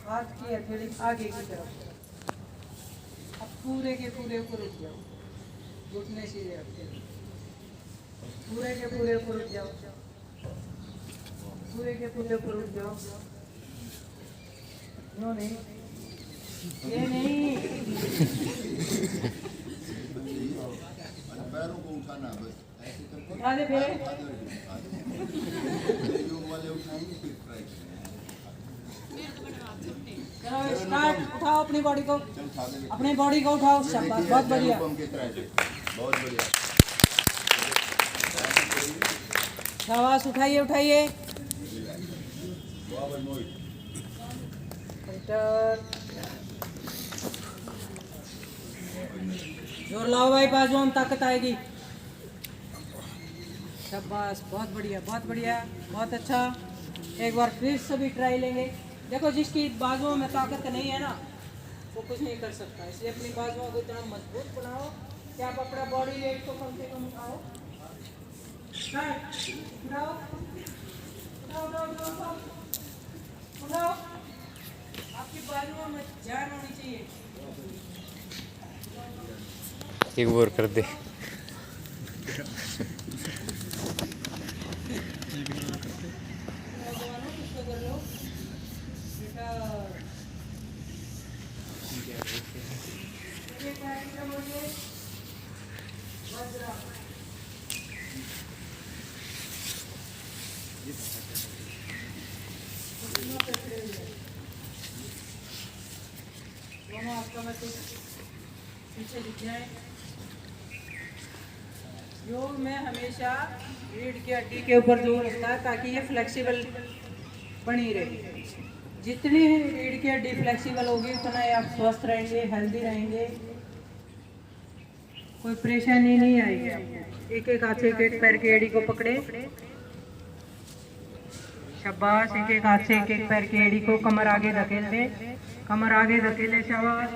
हाथ की हथेली आगे की तरफ। अब पूरे के पूरे ऊपर उठ जाओ, घुटने सीधे रखते, पूरे के पूरे ऊपर उठ जाओ, पूरे के पूरे ऊपर उठ जाओ। नो नहीं, ये नहीं, पैरों को उठाना बस ऐसे करके उठा दे फिर। योग वाले उठाएंगे फिर ट्राई चलो स्टार्ट, उठाओ अपनी बॉडी को, चल उठा देंगे अपनी बॉडी को उठाओ। शाबाश, बहुत बढ़िया, के तरह से बहुत बढ़िया शाबाश, उठाइए उठाइए। बहुत मोहित जोर लाओ भाई, बाजुओं में ताकत आएगी। शाबाश, बहुत बढ़िया, बहुत बढ़िया, बहुत अच्छा। एक बार फिर सभी ट्राई लेंगे। देखो जिसकी बाजुओं में ताकत नहीं है ना, वो कुछ नहीं कर सकता, इसलिए अपनी बाजुओं को इतना मजबूत बनाओ कि आप अपना बॉडी वेट को कम से कम उठाओ। उठाओ उठाओ उठाओ उठाओ उठाओ। आपकी बाजुओं में जान होनी चाहिए। एक बार कर दे। दोनों आपका मतलब पीछे दिख जाए। योग में हमेशा रीढ़ की हड्डी के ऊपर जोर होता है ताकि ये फ्लेक्सिबल बनी रहे। जितनी रीढ़ की हड्डी फ्लेक्सिबल होगी उतना ही आप स्वस्थ रहेंगे, हेल्दी रहेंगे, कोई परेशानी नहीं आएगी। एक एक हाथ से एक एक पैर की एड़ी को पकड़े। शाबाश, एक एक हाथ से एक एक पैर की एड़ी को, कमर आगे धकेल दे, कमर आगे धकेले। शाबाश,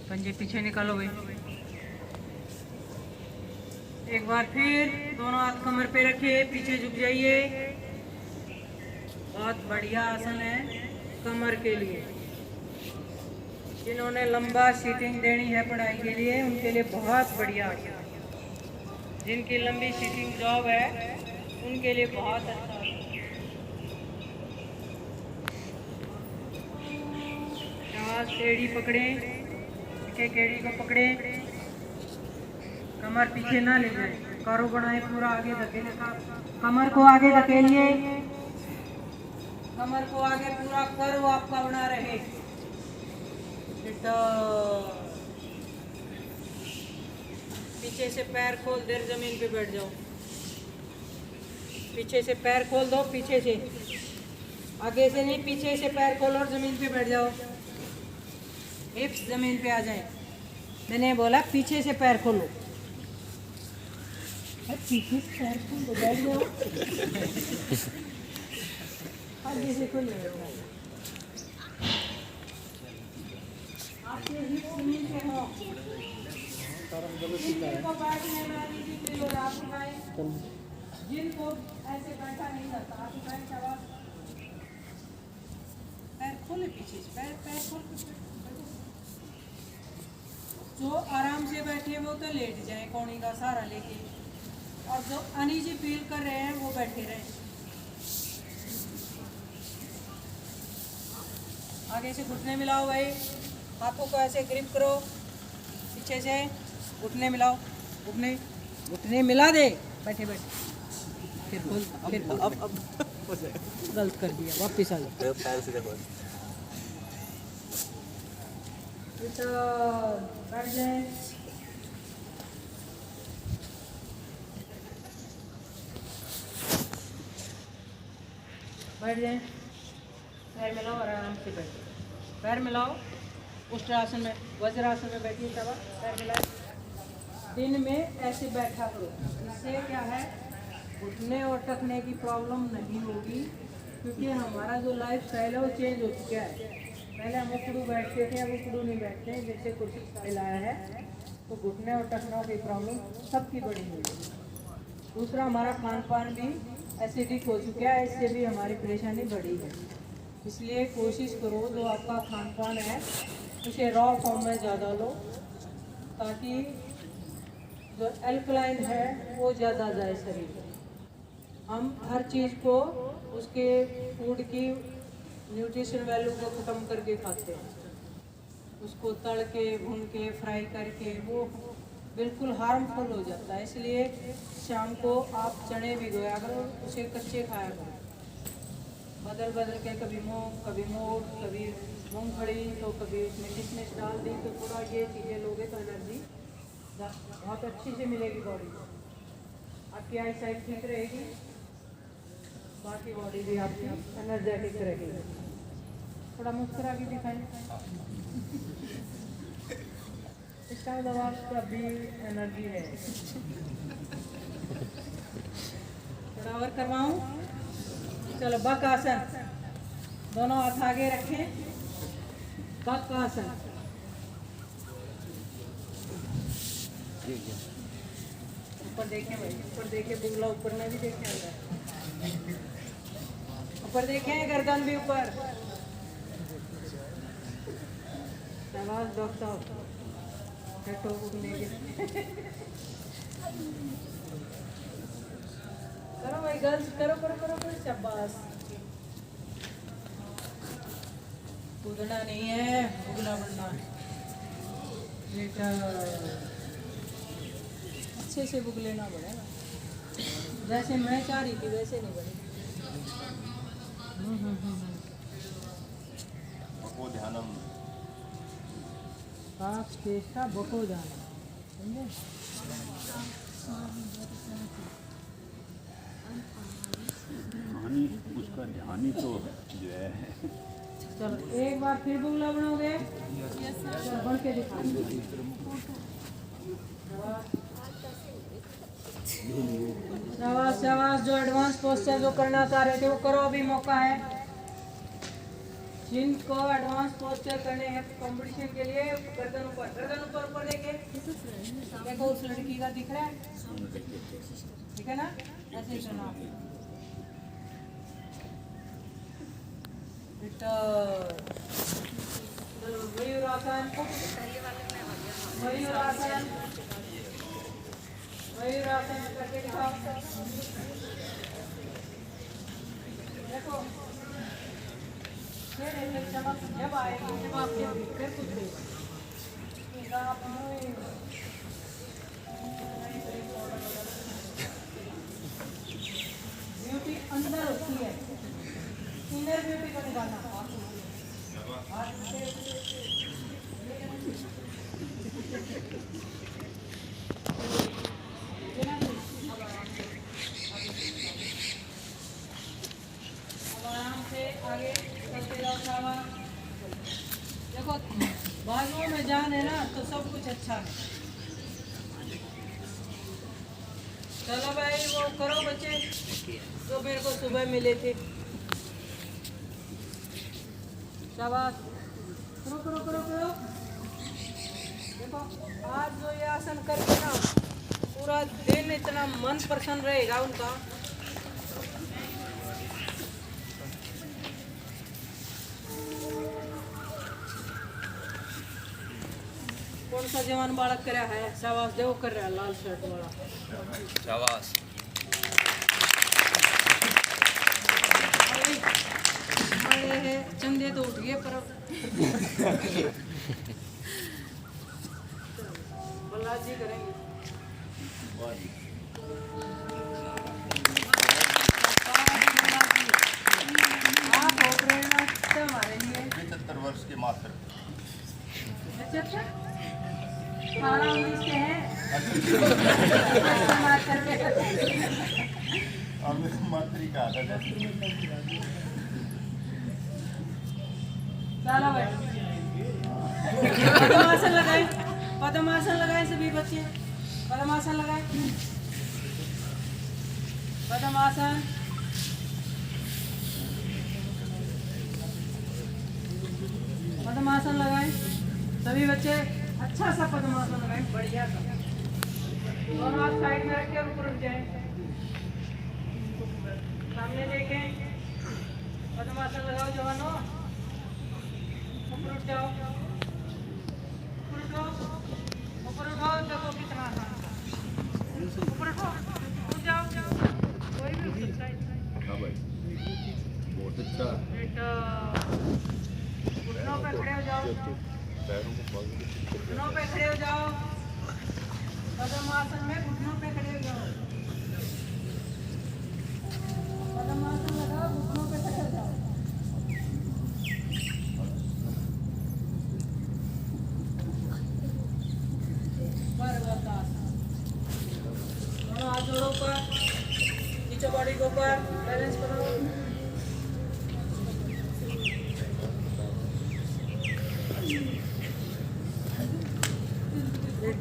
पंजे पीछे निकालो भाई। एक बार फिर दोनों हाथ कमर पे रखिए, पीछे झुक जाइए। बहुत बढ़िया आसन है कमर के लिए। जिन्होंने लंबा सीटिंग देनी है पढ़ाई के लिए, उनके लिए बहुत बढ़िया आसन है। जिनकी लंबी सीटिंग जॉब है उनके लिए बहुत अच्छा है। एड़ी पकड़े, एक एड़ी को पकड़े, कमर पीछे ना ले जाए, करो बनाए पूरा आगे धकेले। कमर को आगे धकेलिए, कमर को आगे पूरा करो आपका बना रहे। पीछे से पैर खोल देर जमीन पे बैठ जाओ। पीछे से पैर खोल दो, पीछे से, आगे से नहीं, पीछे से पैर खोलो और जमीन पे बैठ जाओ। हिप्स जमीन पे आ जाए। मैंने बोला पीछे से पैर खोलो, पीछे से पैर खोलो, बैठ जाओ। आगे से खोलो, आपके हिप्स जमीन पे हो। जिनको बैठने में आने की आप उठाएं, जिनको ऐसे बैठा नहीं जाता आप उठाएं। शाबाश, पैर खोले पीछे से, पैर खोल के जो आराम से बैठे वो तो लेट जाए कोणी का सहारा लेके, और जो अनईजी फील कर रहे हैं वो बैठे रहें। आगे से घुटने मिलाओ भाई, हाथों को ऐसे ग्रिप करो, पीछे से घुटने मिलाओ, घुटने घुटने मिला दे, बैठे बैठे फिर खोल, फिर अब गलत कर दिया, वापिस आ जाओ। बैठ जाए, बैठ जाए, पैर मिलाओ और आराम से बैठो, पैर मिलाओ, उष्ट्रासन में, वज्रासन में बैठिए, तब पैर मिलाए। दिन में ऐसे बैठा करो, इससे क्या है उठने और टकने की प्रॉब्लम नहीं होगी, क्योंकि हमारा जो लाइफ स्टाइल है वो चेंज हो चुका है। पहले हम उकड़ू बैठते थे, अब उकड़ू नहीं बैठते हैं, जैसे कुर्सी स्टाइल आया है तो घुटने और टखनों की प्रॉब्लम सबकी बड़ी हुई है। दूसरा, हमारा खान पान भी एसिडिक हो चुका है, इससे भी हमारी परेशानी बढ़ी है। इसलिए कोशिश करो जो आपका खान पान है उसे रॉ फॉर्म में ज़्यादा लो, ताकि जो एल्कलाइन है वो ज़्यादा जाए शरीर में। हम हर चीज़ को उसके फूड की न्यूट्रिशन वैल्यू को ख़त्म करके खाते हैं, उसको तल के भून के फ्राई करके वो बिल्कुल हार्मफुल हो जाता है। इसलिए शाम को आप चने भिगोया करो, उसे कच्चे खाया करो, बदल बदल के, कभी मूंग, कभी मोठ, कभी मूंगफली, तो कभी उसमें किशमिश डाल दी, तो थोड़ा ये चीज़ें लोगे तो एनर्जी बहुत अच्छी से मिलेगी बॉडी को, आपकी आई साइट ठीक रहेगी, बाकी बॉडी भी आपकी एनर्जेटिक रहेगी। थोड़ा मुस्कुरा के दिखाएं, इसका मतलब आपका भी एनर्जी है। थोड़ा और करवाऊं, चलो बक आसन, दोनों हाथ आगे रखें, बक आसन। ऊपर देखें भाई, ऊपर देखें, बुगला ऊपर में भी देखें, ऊपर देखें, गर्दन भी ऊपर। शाबाश डॉक्टर साहब, बैठो लेके करो भाई, गर्ल्स करो करो करो करो, शाबाश। कूदना नहीं है, बुगला बनना है बेटा, अच्छे से बुग लेना पड़ेगा, जैसे मैं चाह रही थी वैसे नहीं बनेगी। बको ध्यानम, चेष्टा बको जाना, समझे? ध्यानी, उसका ध्यानी तो जो है। चलो एक बार फिर बुगला बनोगे, चलो बढ़ के दिखा। शाबाश शाबाश, जो एडवांस पोस्चर जो करना चाह रहे थे वो करो, अभी मौका है। जिनको एडवांस पोस्चर करने हैं कंपटीशन के लिए, गर्दन ऊपर, गर्दन ऊपर, ऊपर देखे, देखो उस लड़की का दिख रहा है, ठीक है ना? ऐसे सुना मयूरासन, मयूरासन, मयूरासन करके दिखाओ, देखो जब आएगी, जब आपके फिर कुछ ब्यूटी अंदर होती है, इनर ब्यूटी को निकालना। आराम से आगे चलते जाओ, शाबाश। देखो बाजुओं में जान है ना तो सब कुछ अच्छा है। चलो भाई वो करो बच्चे जो मेरे को सुबह मिले थे, शाबाश, करो करो करो करो। देखो आज जो ये आसन करके ना पूरा दिन इतना मन प्रसन्न रहेगा उनका। कौन सा जवान बालक कर रहा है? शाबाश, देव कर रहा है, लाल शर्ट वाला। शाबाश। अरे चंदे तो उठ गए पर बल्लाज जी करेंगे। आप हो प्रेरणा से हमारे लिए 75 वर्ष के मास्टर। अच्छा 18-19 के हैं। मातृ का था। चलो भाई पद्मासन लगाए, पद्मासन लगाए सभी बच्चे, पद्मासन लगाए, पद्मासन। पद्मासन लगाए सभी बच्चे, अच्छा सा पद्मासन लगाए, बढ़िया सा। दोनों हाथ साइड में रख के ऊपर उठ जाए, सामने देखें। पद्मासन लगाओ जवानों, ऊपर उठ जाओ, ऊपर उठो, ऊपर उठो, देखो कितना आसान था। ऊपर उठो, उठ जाओ, कोई भी उठ सकता है। हाँ भाई, बहुत अच्छा। बेटा घुटनों पे खड़े हो जाओ, घुटनों पे खड़े हो जाओ, पद्मासन में घुटनों पे खड़े हो जाओ, पद्मासन लगाओ, घुटनों पे खड़े हो जाओ। दोनों हाथ जोड़ो ऊपर, नीचे बॉडी को ऊपर, बैलेंस करो।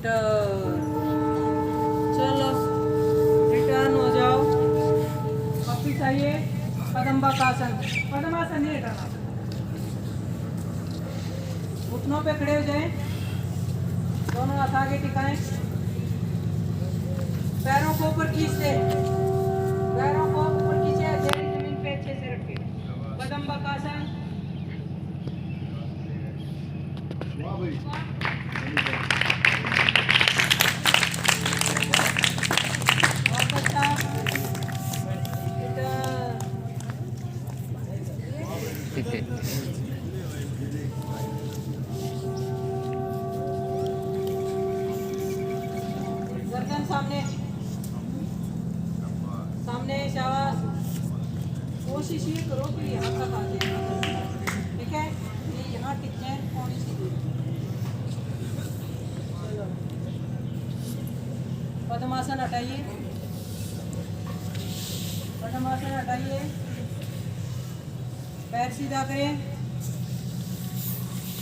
चलो रिटर्न हो जाओ। वापिस आइए, पद्मासन, पद्मासन नहीं हटाना, घुटनों पे खड़े हो जाएं, दोनों हाथ आगे टिकाएं, पैरों को ऊपर खींच दे, पैरों को ऊपर खींचे, जमीन पे अच्छे से रखे। पद्मासन। वाह भाई। बहुत अच्छा। गर्दन सामने, सामने, शाबाश। कोशिश ये करो कि यहाँ तक आ जाए, ठीक है? ये यहाँ टिक जाए थोड़ी सी दूर। चलो पद्मासन हटाइए, पद्मासन हटाइए, पैर सीधा करें,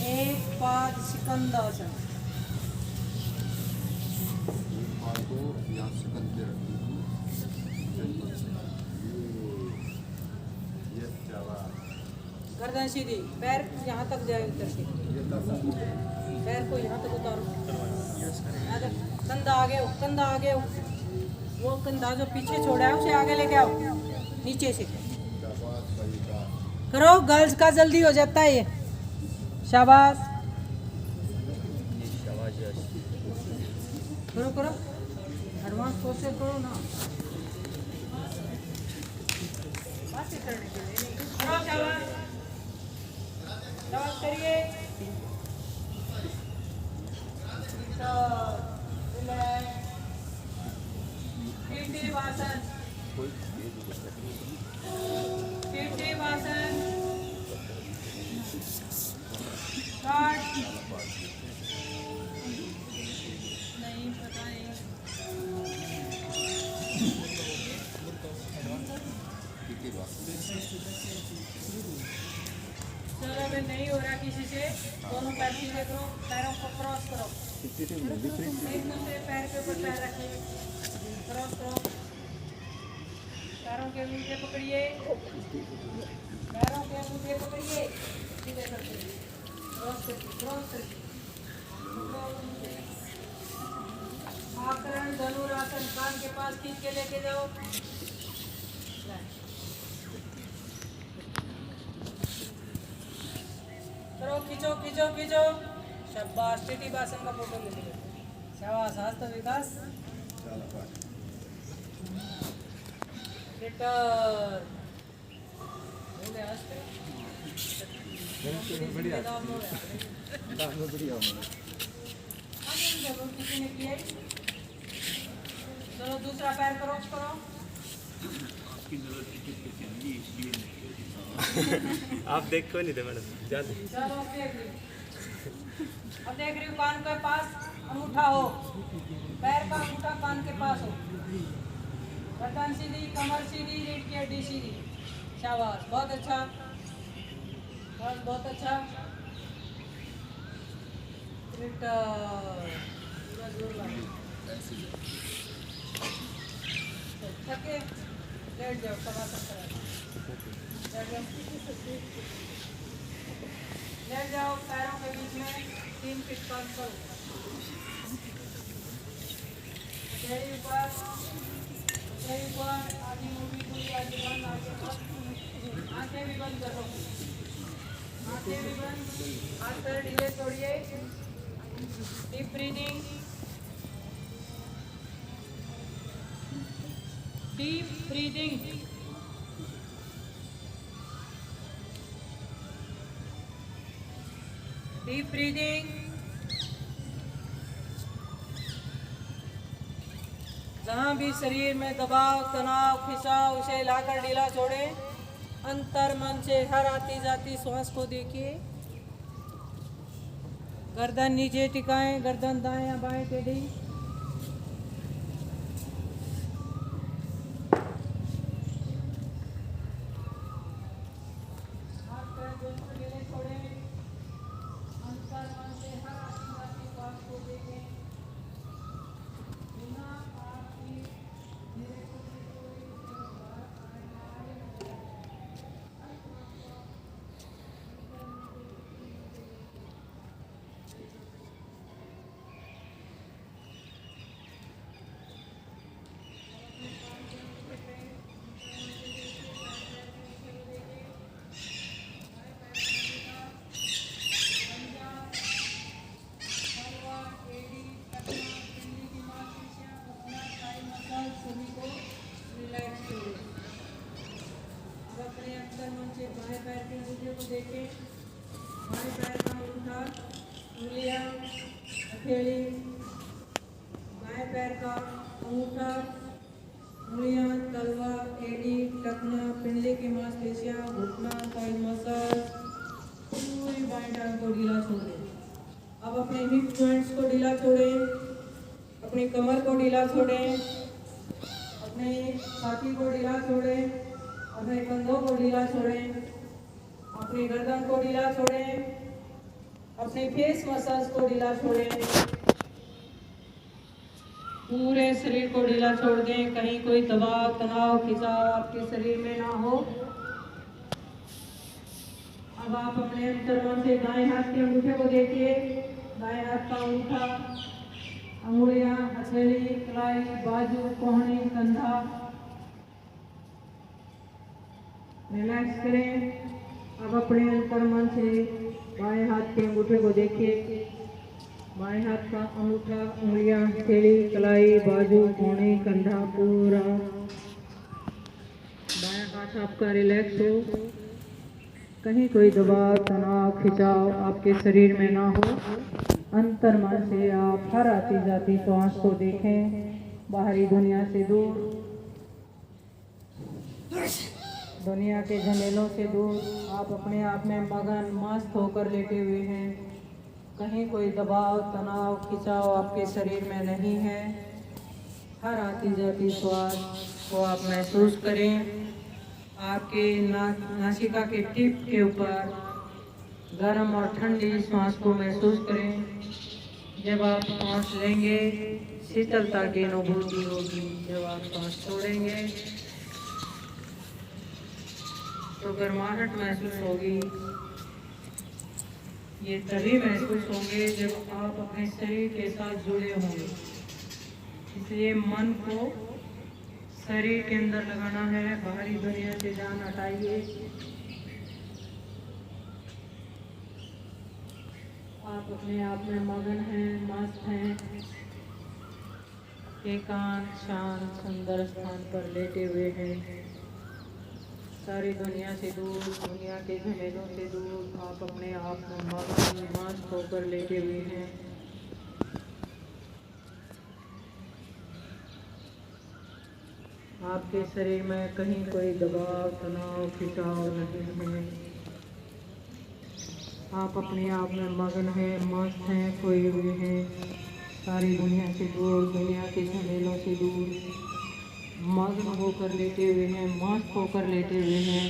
एक पाद सिकंदासन। हाथ को यहाँ से कंधे रखिए। ये शाबाश। गर्दन सीधी, पैर यहाँ तक जाए उतर के, पैर को यहाँ तक उतारो, यहाँ तक, कंधा आगे हो, कंधा आगे हो, वो कंधा जो पीछे छोड़ा है उसे आगे लेके आओ, नीचे से शाबाश भाई का। करो, गर्ल्स का जल्दी हो जाता है ये। शाबाश, करो करो, एडवांस प्रोसेस करो ना। करो, शाबाश, शाबाश करिए। तो वासन, वासन, स्टार्ट। नहीं पता नहीं। चलो अभी नहीं हो रहा किसी से, दोनों पैर सीधे करो, पैरों को क्रॉस करो, एक दूसरे पैर के ऊपर पैर रखिए, क्रॉस करो, पैरों के अंगूठे पकड़िए, पैरों के अंगूठे पकड़िए, सीधे करके क्रॉस करके, क्रॉस करके, आकरण धनुरासन, कान के पास खींच के लेके जाओ। करो, खींचो खींचो खींचो, शाबाश, टीटी बासन का फोटो ले लीजिए। शाबाश, हस्त विकास। रिटर्न। हो गया हस्त। बढ़िया दाम हो गया। दाम तो बढ़िया हो गया। जरूर किसी ने किया है। चलो दूसरा पैर क्रॉस करो। आपकी नजर टिकट पे चली इसलिए नहीं। आप देख क्यों नहीं थे मैडम? जाते चलो अब देख रही हूँ कान के पास अंगूठा हो, पैर का अंगूठा कान के पास हो, गर्दन सीधी, कमर सीधी, रीढ़ की हड्डी सीधी। शाबाश, बहुत अच्छा, बस बहुत अच्छा। पूरा जोर लगाओ। थके लेट जाओ, शवासन करा। लेट जाओ, पैरों के बीच में 3 फीट का अंतर होगा। हथेली ऊपर, आधी मूवी पूरी, आधी बंद, आंखें भी बंद करो, आंखें भी बंद, हाथ पैर ढीले छोड़िए। Deep breathing, deep breathing. Deep breathing. जहाँ भी शरीर में दबाव, तनाव, खिंचाव, उसे हिलाकर ढीला छोड़ें। अंतर मन से हर आती जाती श्वास को देखिए। गर्दन नीचे टिकाएं, गर्दन दाएं या बाएं टेढ़ी। हाथ पैर दोनों ढीले छोड़ें। अंतर मन से हर आती जाती श्वास को देखें। बिना आपकी धीरे से कोई बाएं पैर के अंगूठे को देखें। बाएं पैर का अंगूठा, उंगलियां, हथेली, बाएं पैर का अंगूठा, उंगलियां, तलवा, एड़ी, टखना, पिंडली की मांसपेशियां, घुटना, थाई मसल, पूरी बाएं टांग को ढीला छोड़ दें। अब अपने हिप जॉइंट्स को ढीला छोड़ें, अपनी कमर को ढीला छोड़ें, अपने छाती को ढीला छोड़ें, अपने कंधों को ढीला छोड़ें, अपनी गर्दन को ढीला छोड़ें, अपने फेस मसल्स को ढीला छोड़ें, पूरे शरीर को ढीला छोड़ दें। कहीं कोई दबाव, तनाव, खिंचाव आपके शरीर में ना हो। अब आप अपने अंतर्मन से दाएं हाथ के अंगूठे को देखिए। दाएं हाथ का अंगूठा, अंगुलियां, हथेली, कलाई, बाजू, कोहनी, कंधा रिलैक्स करें। अब अपने अंतर्मन से बाएं हाथ के अंगूठे को देखिए। बाएं हाथ का अंगूठा, उंगलियां, हथेली, कलाई, बाजू, कोहनी, कंधा पूरा बाएं हाथ आपका रिलैक्स हो। कहीं कोई दबाव, तनाव, खिंचाव आपके शरीर में ना हो। अंतर्मन से आप हर आती जाती श्वास को देखें, बाहरी दुनिया से दूर, दुनिया के झमेलों से दूर। आप अपने आप में मगन, मस्त होकर लेटे हुए हैं। कहीं कोई दबाव, तनाव, खिंचाव आपके शरीर में नहीं है। हर आती जाती श्वास को आप महसूस करें। आपके नासिका के टिप के ऊपर गर्म और ठंडी सांस को महसूस करें। जब आप सांस लेंगे शीतलता की अनुभूति होगी, जब आप सांस छोड़ेंगे तो गर्माहट महसूस होगी। ये तभी महसूस होंगे जब आप अपने शरीर के साथ जुड़े होंगे। इसलिए मन को शरीर के अंदर लगाना है, बाहरी दुनिया से जान हटाइए। आप अपने आप में मगन हैं, मस्त हैं। एकांत शांत सुंदर स्थान पर लेटे हुए हैं। सारी दुनिया से दूर, दुनिया के झमेलों से दूर आप अपने आप में मगन मस्त होकर लेटे हुए हैं। आपके शरीर में कहीं कोई दबाव, तनाव, खिंचाव नहीं है। आप अपने आप में मगन हैं, मस्त हैं, खोए हुए हैं। सारी दुनिया से दूर, दुनिया के झमेलों से दूर मग्न होकर लेटे हुए हैं, मस्त होकर लेटे हुए हैं।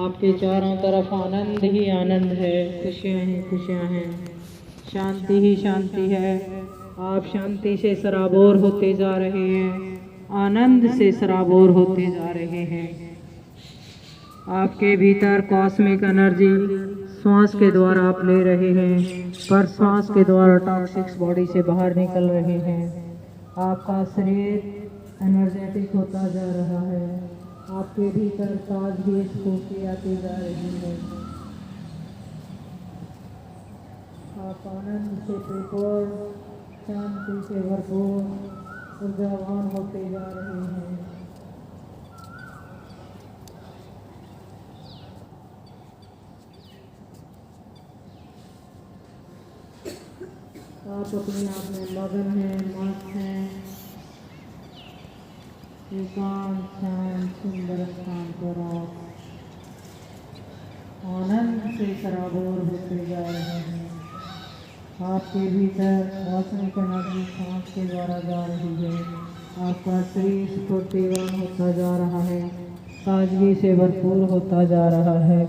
आपके चारों तरफ आनंद ही आनंद है, खुशियाँ ही खुशियाँ हैं, शांति ही शांति है। आप शांति से सराबोर होते जा रहे हैं, आनंद से सराबोर होते जा रहे हैं। आपके भीतर कॉस्मिक एनर्जी श्वास के द्वारा आप ले रहे हैं, पर श्वास के द्वारा टॉक्सिक्स बॉडी से बाहर निकल रहे हैं। आपका शरीर एनर्जेटिक होता जा रहा है। आपके भीतर ताजगी स्फूर्ति आती जा रही है। आप आनंद से परिपूर्ण, शांति से भरपूर ऊर्जावान होते जा रहे हैं। आप अपने आप में मगन हैं, मस्त हैं। एकांत शांत सुंदर स्थान पर आप आनंद से सराबोर होते जा रहे हैं। आपके भीतर कॉस्मिक एनर्जी सांस के द्वारा जा रही है। आपका शरीर स्फूर्तिवान होता जा रहा है, ताजगी से भरपूर होता जा रहा है।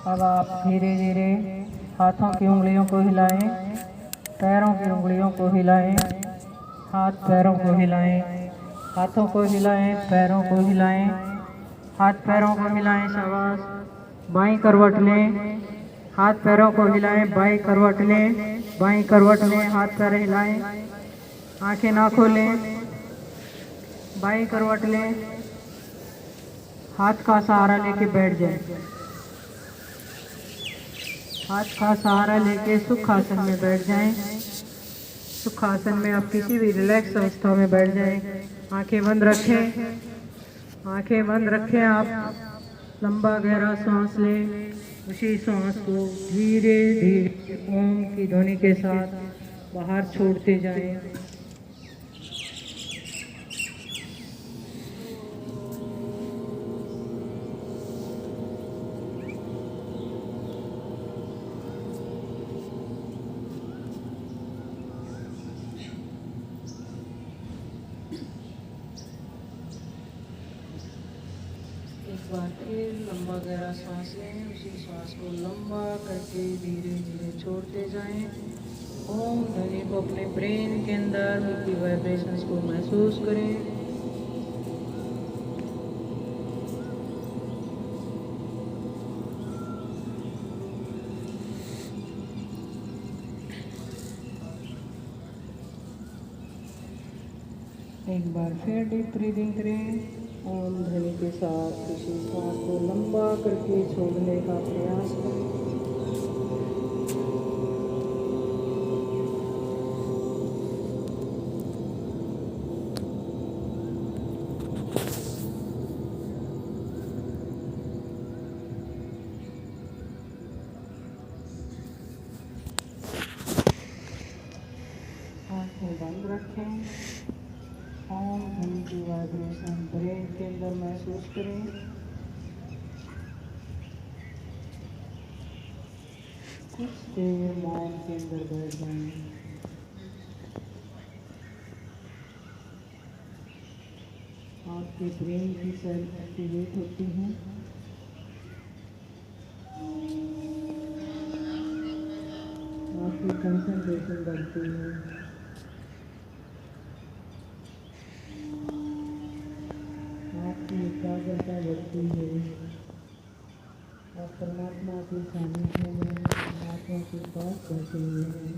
अब आप धीरे धीरे हाथों की उंगलियों को हिलाएं, पैरों की उंगलियों को हिलाएं, हाथ पैरों को हिलाएं, हाथों को हिलाएं, पैरों को हिलाएं, हाथ पैरों को हिलाएं। शाबाश। बाईं करवट लें, हाथ पैरों को हिलाएं, बाईं करवट लें, बाईं करवट लें, हाथ पैर हिलाएं, आंखें ना खोलें, बाईं करवट लें, हाथ का सहारा लेके बैठ जाएं। हाथ का सहारा लेके सुखासन में बैठ जाएं। सुखासन में आप किसी भी रिलैक्स अवस्था में बैठ जाएं। आंखें बंद रखें, आंखें बंद रखें। आप लंबा गहरा सांस लें। उसी सांस को धीरे धीरे ओम की ध्वनि के साथ बाहर छोड़ते जाएं। एक बार फिर लंबा गहरा सांस लें। उसी सांस को लंबा करके धीरे धीरे छोड़ते जाएं। ओम ध्वनि को अपने ब्रेन के अंदर उनकी वाइब्रेशंस को महसूस करें। एक बार फिर डीप ब्रीदिंग करें। ओम ध्वनि के साथ किसी सांस को लंबा करके छोड़ने का प्रयास करें। आंखें बंद रखें। ओम ध्वनि की वाइब्रेशन ब्रेन के अंदर महसूस करें। कुछ देर मौन के अंदर बैठ जाएं। आपके ब्रेन की सेल एक्टिवेट होती हैं। आपकी कंसंट्रेशन बढ़ती है। आपकी एकाग्रता बढ़ती है। आप परमात्मा के सानिध्य में परमात्मा के पास बैठे हुए हैं।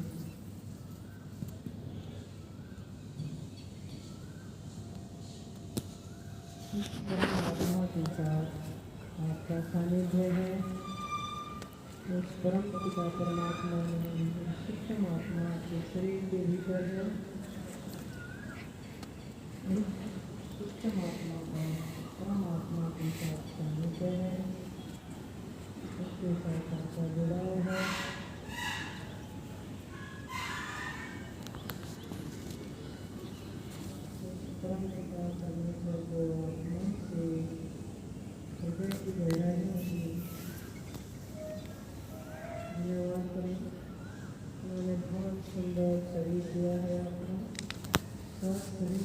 का सानिध्य है। उस परम पिता परमात्मा में सूक्ष्म आत्मा के शरीर के भीतर है। इस सूक्ष्म आत्मा का परमात्मा के साथ सानिध्य है, उसके साथ आपका जुड़ाव है। परम पिता परमेश्वर को मन से हृदय की गहराइयों से धन्यवाद करें। उन्होंने बहुत सुंदर शरीर दिया है आपको, स्वस्थ शरीर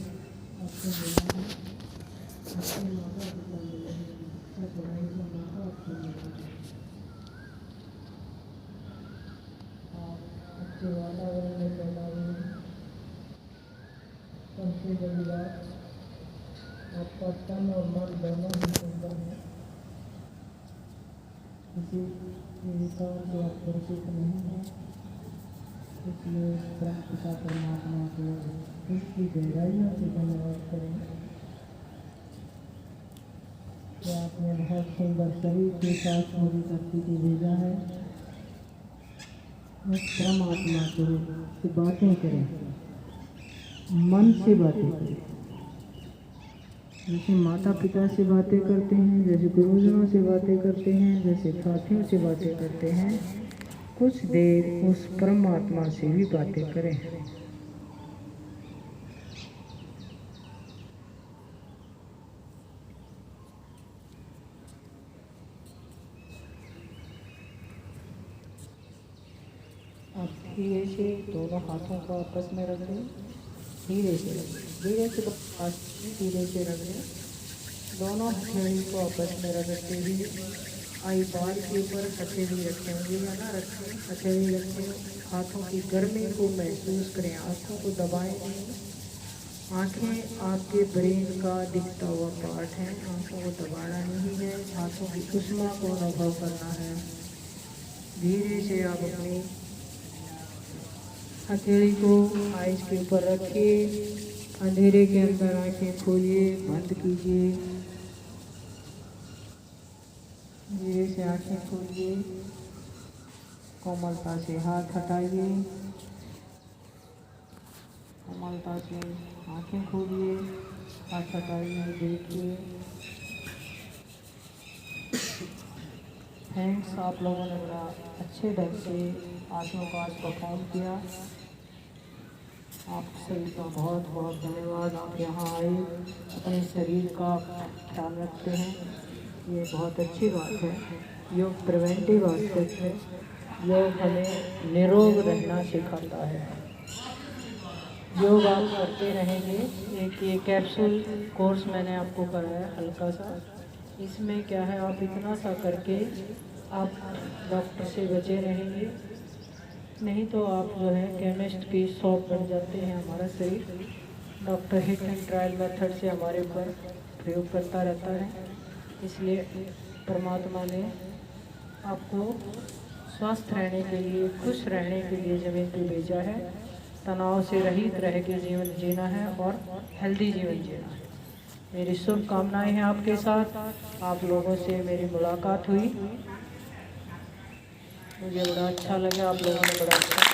आपको मिला है, आपके माता पिता मिले हैं, सब पढ़ाई का माता आपको मिला है। आप अच्छे वातावरण में पैदा हुए हैं। सबसे बड़ी बात, आपका तन और मन दोनों ही सुंदर है। किसी विकार से आप परिचित नहीं हैं, इसलिए परम पिता परमात्मा को इसकी गहराइयों से धन्यवाद करें कि आपने बहुत सुंदर शरीर के साथ पूरी प्रकृति भेजा है। उस परमात्मा से बातें करें, मन से बातें करें, जैसे माता पिता से बातें करते हैं, जैसे गुरुजनों से बातें करते हैं, जैसे साथियों से बातें करते हैं, कुछ देर उस परमात्मा से भी बातें करें। आप धीरे से दोनों हाथों को आपस में रख लें, धीरे से रख लें, धीरे से रख लें। दोनों हथेली को आपस में रगड़ते हुए आई बाल के ऊपर हथेली रखेंगे या ना रखें, हथेली रखें। हाथों की गर्मी को महसूस करें, आँखों को दबाएं नहीं। आँखें आपके ब्रेन का दिखता हुआ पार्ट है, आँखों को दबाना नहीं है, हाथों की ऊष्मा को अनुभव करना है। धीरे से आप अपनी हथेली को आइज के ऊपर रखिए, अंधेरे के अंदर आंखें खोलिए, बंद कीजिए, धीरे से आंखें खोलिए, कोमलता से हाथ हटाइए, कोमलता से आंखें खोलिए, हाथ हटाइए, देखिए। थैंक्स, आप लोगों ने बड़ा अच्छे ढंग से आसनों का आज परफॉर्म किया। आप सभी का बहुत बहुत धन्यवाद। आप यहाँ आए, अपने शरीर का ख्याल रखते हैं, ये बहुत अच्छी बात है। योग प्रिवेंटिव एस्पेक्ट है, योग हमें निरोग रहना सिखाता है। योग आप करते रहेंगे। एक ये कैप्सूल कोर्स मैंने आपको कराया हल्का सा, इसमें क्या है, आप इतना सा करके आप डॉक्टर से बचे रहेंगे, नहीं तो आप जो है केमिस्ट की शॉप बन जाते हैं। हमारा शरीर doctor hit and trial method से हमारे ऊपर प्रयोग करता रहता है, इसलिए परमात्मा ने आपको स्वस्थ रहने के लिए, खुश रहने के लिए ज़मीन पर भेजा है। तनाव से रहित रह के जीवन जीना है और हेल्दी जीवन जीना है। मेरी शुभकामनाएं हैं आपके साथ। आप लोगों से मेरी मुलाकात हुई, मुझे बड़ा अच्छा लगा। आप लोगों ने बड़ा अच्छा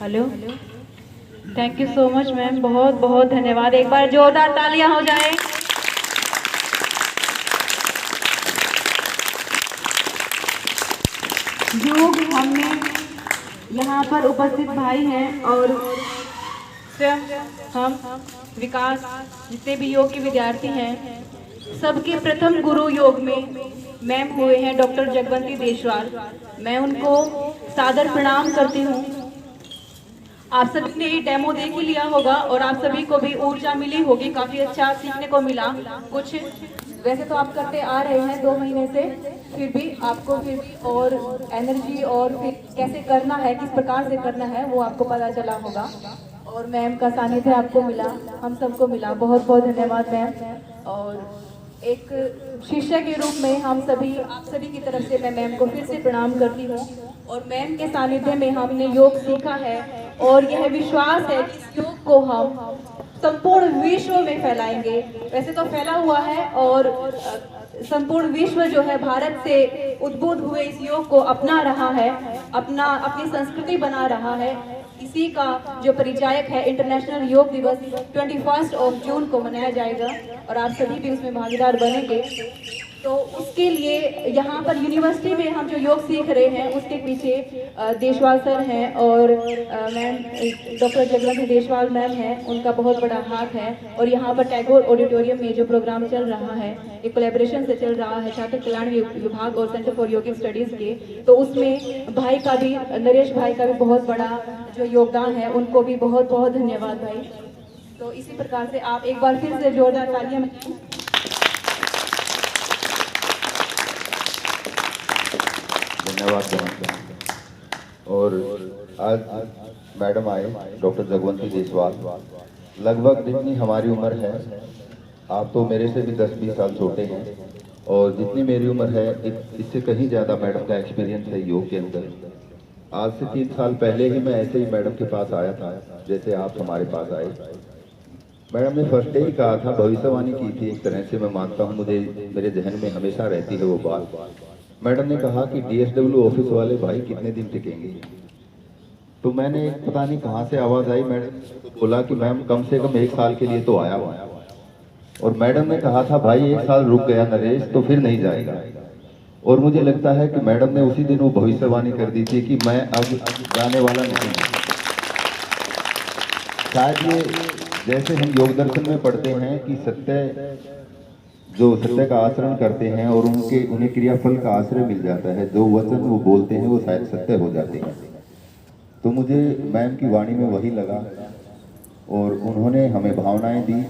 hello, thank you so much ma'am, बहुत बहुत धन्यवाद। एक बार जोरदार तालियां हो जाए। योग हमने यहाँ पर उपस्थित भाई हैं और हम विकास जितने भी योग के विद्यार्थी हैं, सबके प्रथम गुरु योग में मैम हुए हैं डॉक्टर जगवंती देशवाल। मैं उनको सादर प्रणाम करती हूँ। आप सभी ने ये डेमो देख ही लिया होगा और आप सभी को भी ऊर्जा मिली होगी, काफी अच्छा सीखने को मिला। कुछ वैसे तो आप करते आ रहे हैं 2 महीने से, फिर भी आपको फिर भी और एनर्जी और फिर कैसे करना है, किस प्रकार से करना है, वो आपको पता चला होगा। और मैम का सानिध्य आपको मिला, हम सबको मिला। बहुत बहुत धन्यवाद मैम। और एक शिष्य के रूप में हम सभी, आप सभी की तरफ से मैं मैम को फिर से प्रणाम करती हूँ। और मैम के सानिध्य में हमने योग सीखा है और यह विश्वास है कि इस योग को हम संपूर्ण विश्व में फैलाएंगे। वैसे तो फैला हुआ है और संपूर्ण विश्व जो है भारत से उद्बुद्ध हुए इस योग को अपना रहा है, अपनी संस्कृति बना रहा है। इसी का जो परिचायक है इंटरनेशनल योग दिवस 21 जून को मनाया जाएगा और आप सभी भी उसमें भागीदार बनेंगे। तो उसके लिए यहाँ पर यूनिवर्सिटी में हम जो योग सीख रहे हैं उसके पीछे देशवाल सर हैं और मैम डॉक्टर जगवंती देशवाल मैम हैं, उनका बहुत बड़ा हाथ है। और यहाँ पर टैगोर ऑडिटोरियम में जो प्रोग्राम चल रहा है ये कोलैबोरेशन से चल रहा है छात्र कल्याण विभाग और सेंटर फॉर योगिक स्टडीज़ के, तो उसमें भाई का भी, नरेश भाई का भी बहुत बड़ा जो योगदान है, उनको भी बहुत बहुत धन्यवाद भाई। तो इसी प्रकार से आप एक बार फिर से जोरदार तालियां। धन्यवाद। और आज मैडम आए डॉक्टर जगवंती देशवाल, लगभग जितनी हमारी उम्र है, आप तो मेरे से भी 10-20 साल छोटे हैं, और जितनी मेरी उम्र है इससे कहीं ज़्यादा मैडम का एक्सपीरियंस है योग के अंदर। आज से 3 साल पहले ही मैं ऐसे ही मैडम के पास आया था जैसे आप हमारे पास आए। मैडम ने फर्स्ट डे ही कहा था, भविष्यवाणी की थी एक तरह से, मैं मानता हूँ, मुझे मेरे जहन में हमेशा रहती है वो बात। मैडम ने कहा कि DSW ऑफिस वाले भाई कितने दिन टिकेंगे। तो मैंने पता नहीं कहाँ से आवाज़ आई, मैडम बोला कि मैम कम से कम 1 साल के लिए तो आया हुआ। और मैडम ने कहा था भाई 1 साल रुक गया नरेश तो फिर नहीं जाएगा। और मुझे लगता है कि मैडम ने उसी दिन वो भविष्यवाणी कर दी थी कि मैं अब जाने वाला नहीं हूँ। शायद ये जैसे हम योग दर्शन में पढ़ते हैं कि सत्य का आचरण करते हैं और उन्हें क्रियाफल का आश्रय मिल जाता है, जो वचन वो बोलते हैं वो शायद सत्य हो जाते हैं। तो मुझे मैम की वाणी में वही लगा और उन्होंने हमें भावनाएं दी।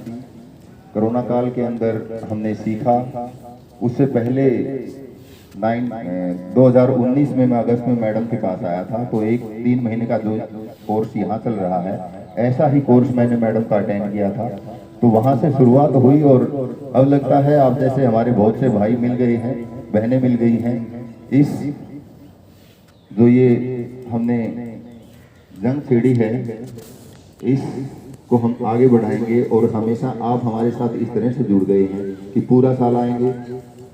कोरोना काल के अंदर हमने सीखा, उससे पहले 2019 में मैं अगस्त में मैडम के पास आया था, तो 3 महीने का जो कोर्स यहाँ चल रहा है, ऐसा ही कोर्स मैंने मैडम का अटेंड किया था। तो वहाँ से शुरुआत हुई और अब लगता है आप जैसे हमारे बहुत से भाई मिल गए हैं, बहनें मिल गई हैं। इस जो ये हमने जंग छेड़ी है, इसको हम आगे बढ़ाएंगे और हमेशा आप हमारे साथ इस तरह से जुड़ गए हैं कि पूरा साल आएंगे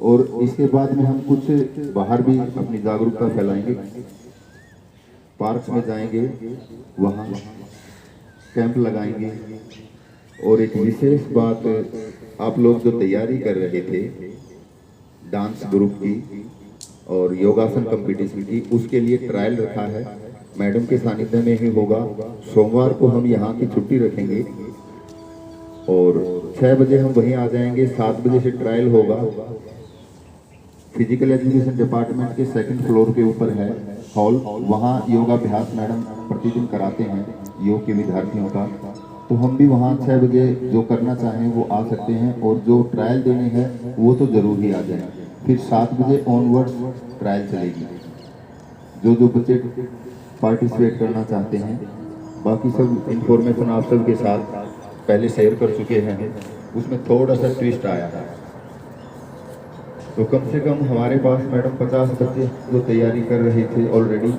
और इसके बाद में हम कुछ बाहर भी अपनी जागरूकता फैलाएंगे, पार्क्स में जाएंगे, वहाँ कैंप लगाएंगे। और एक विशेष बात, आप लोग जो तैयारी कर रहे थे डांस ग्रुप की और योगासन कंपटीशन की, उसके लिए ट्रायल रखा है, मैडम के सानिध्य में ही होगा। सोमवार को हम यहाँ की छुट्टी रखेंगे और 6 बजे हम वहीं आ जाएंगे। 7 बजे से ट्रायल होगा। फिजिकल एजुकेशन डिपार्टमेंट के 2nd फ्लोर के ऊपर है हॉल, वहाँ योगाभ्यास मैडम प्रतिदिन कराते हैं योग के विद्यार्थियों का। तो हम भी वहाँ 6 बजे जो करना चाहें वो आ सकते हैं और जो ट्रायल देने हैं वो तो ज़रूर ही आ जाए। फिर 7 बजे ऑनवर्ड्स ट्रायल चलेगी। जो बच्चे पार्टिसिपेट करना चाहते हैं, बाकी सब इंफॉर्मेशन आप सब के साथ पहले शेयर कर चुके हैं। उसमें थोड़ा सा ट्विस्ट आया है, तो कम से कम हमारे पास मैडम 50 बच्चे जो तैयारी कर रहे थे ऑलरेडी,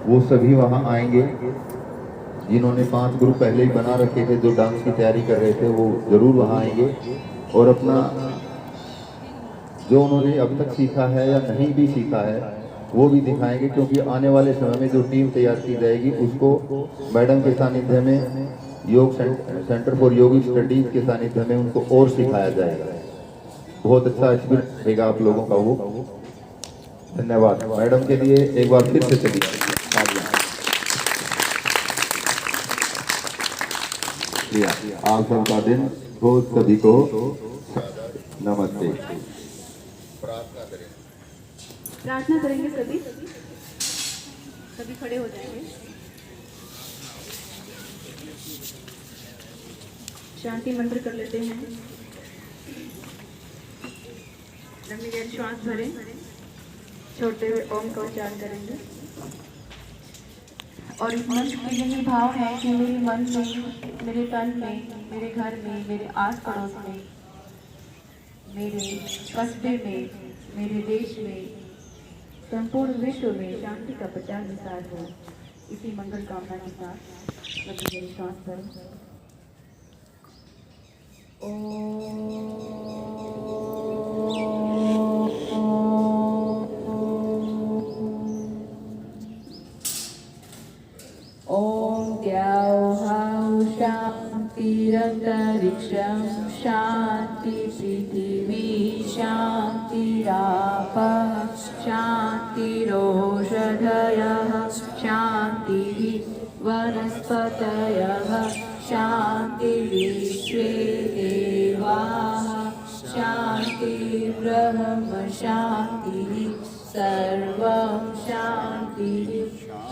वो सभी वहाँ आएंगे। जिन्होंने 5 ग्रुप पहले ही बना रखे थे, जो डांस की तैयारी कर रहे थे, वो ज़रूर वहाँ आएंगे और अपना जो उन्होंने अब तक सीखा है या नहीं भी सीखा है वो भी दिखाएंगे। क्योंकि आने वाले समय में जो टीम तैयार की जाएगी उसको मैडम के सानिध्य में, योग सेंटर फॉर योगिक स्टडीज़ के सानिध्य में उनको और सिखाया जाएगा। बहुत अच्छा एक्सपीरियंस रहेगा आप लोगों का वो। धन्यवाद मैडम के लिए एक बार फिर से चलिए। आप सबका दिन बहुत सभी को नमस्ते। प्रार्थना करेंगे सभी खड़े हो जाएंगे। शांति मंत्र कर लेते हैं। लंबी देर श्वास भरें, छोड़ते हुए ओम का उच्चारण करेंगे। और इस मंत्र में यही भाव है कि मेरे मन में, मेरे तन में, मेरे घर में, मेरे आस पड़ोस में, मेरे कस्बे में, मेरे देश में संपूर्ण विश्व में शांति का प्रचार विस्तार हो, इसी मंगल कामना के साथ लगे मेरी सांस पर। ओम द्यौः शान्तिरन्तरिक्षं शान्ति पृथिवी शान्तिरापः शान्तिरोषधयः शान्तिः वनस्पतयः शान्तिर्विश्वे देवाः शान्तिर्ब्रह्म शान्तिः सर्वं शान्तिः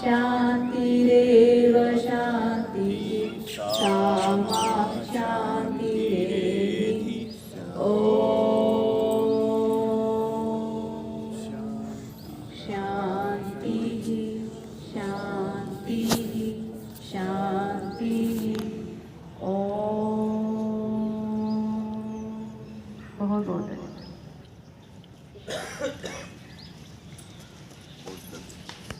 शान्तिरेव शान्तिः सामा शान्तिरेधि। ॐ शान्तिः शान्तिः शान्तिः। ॐ बहुत बहुत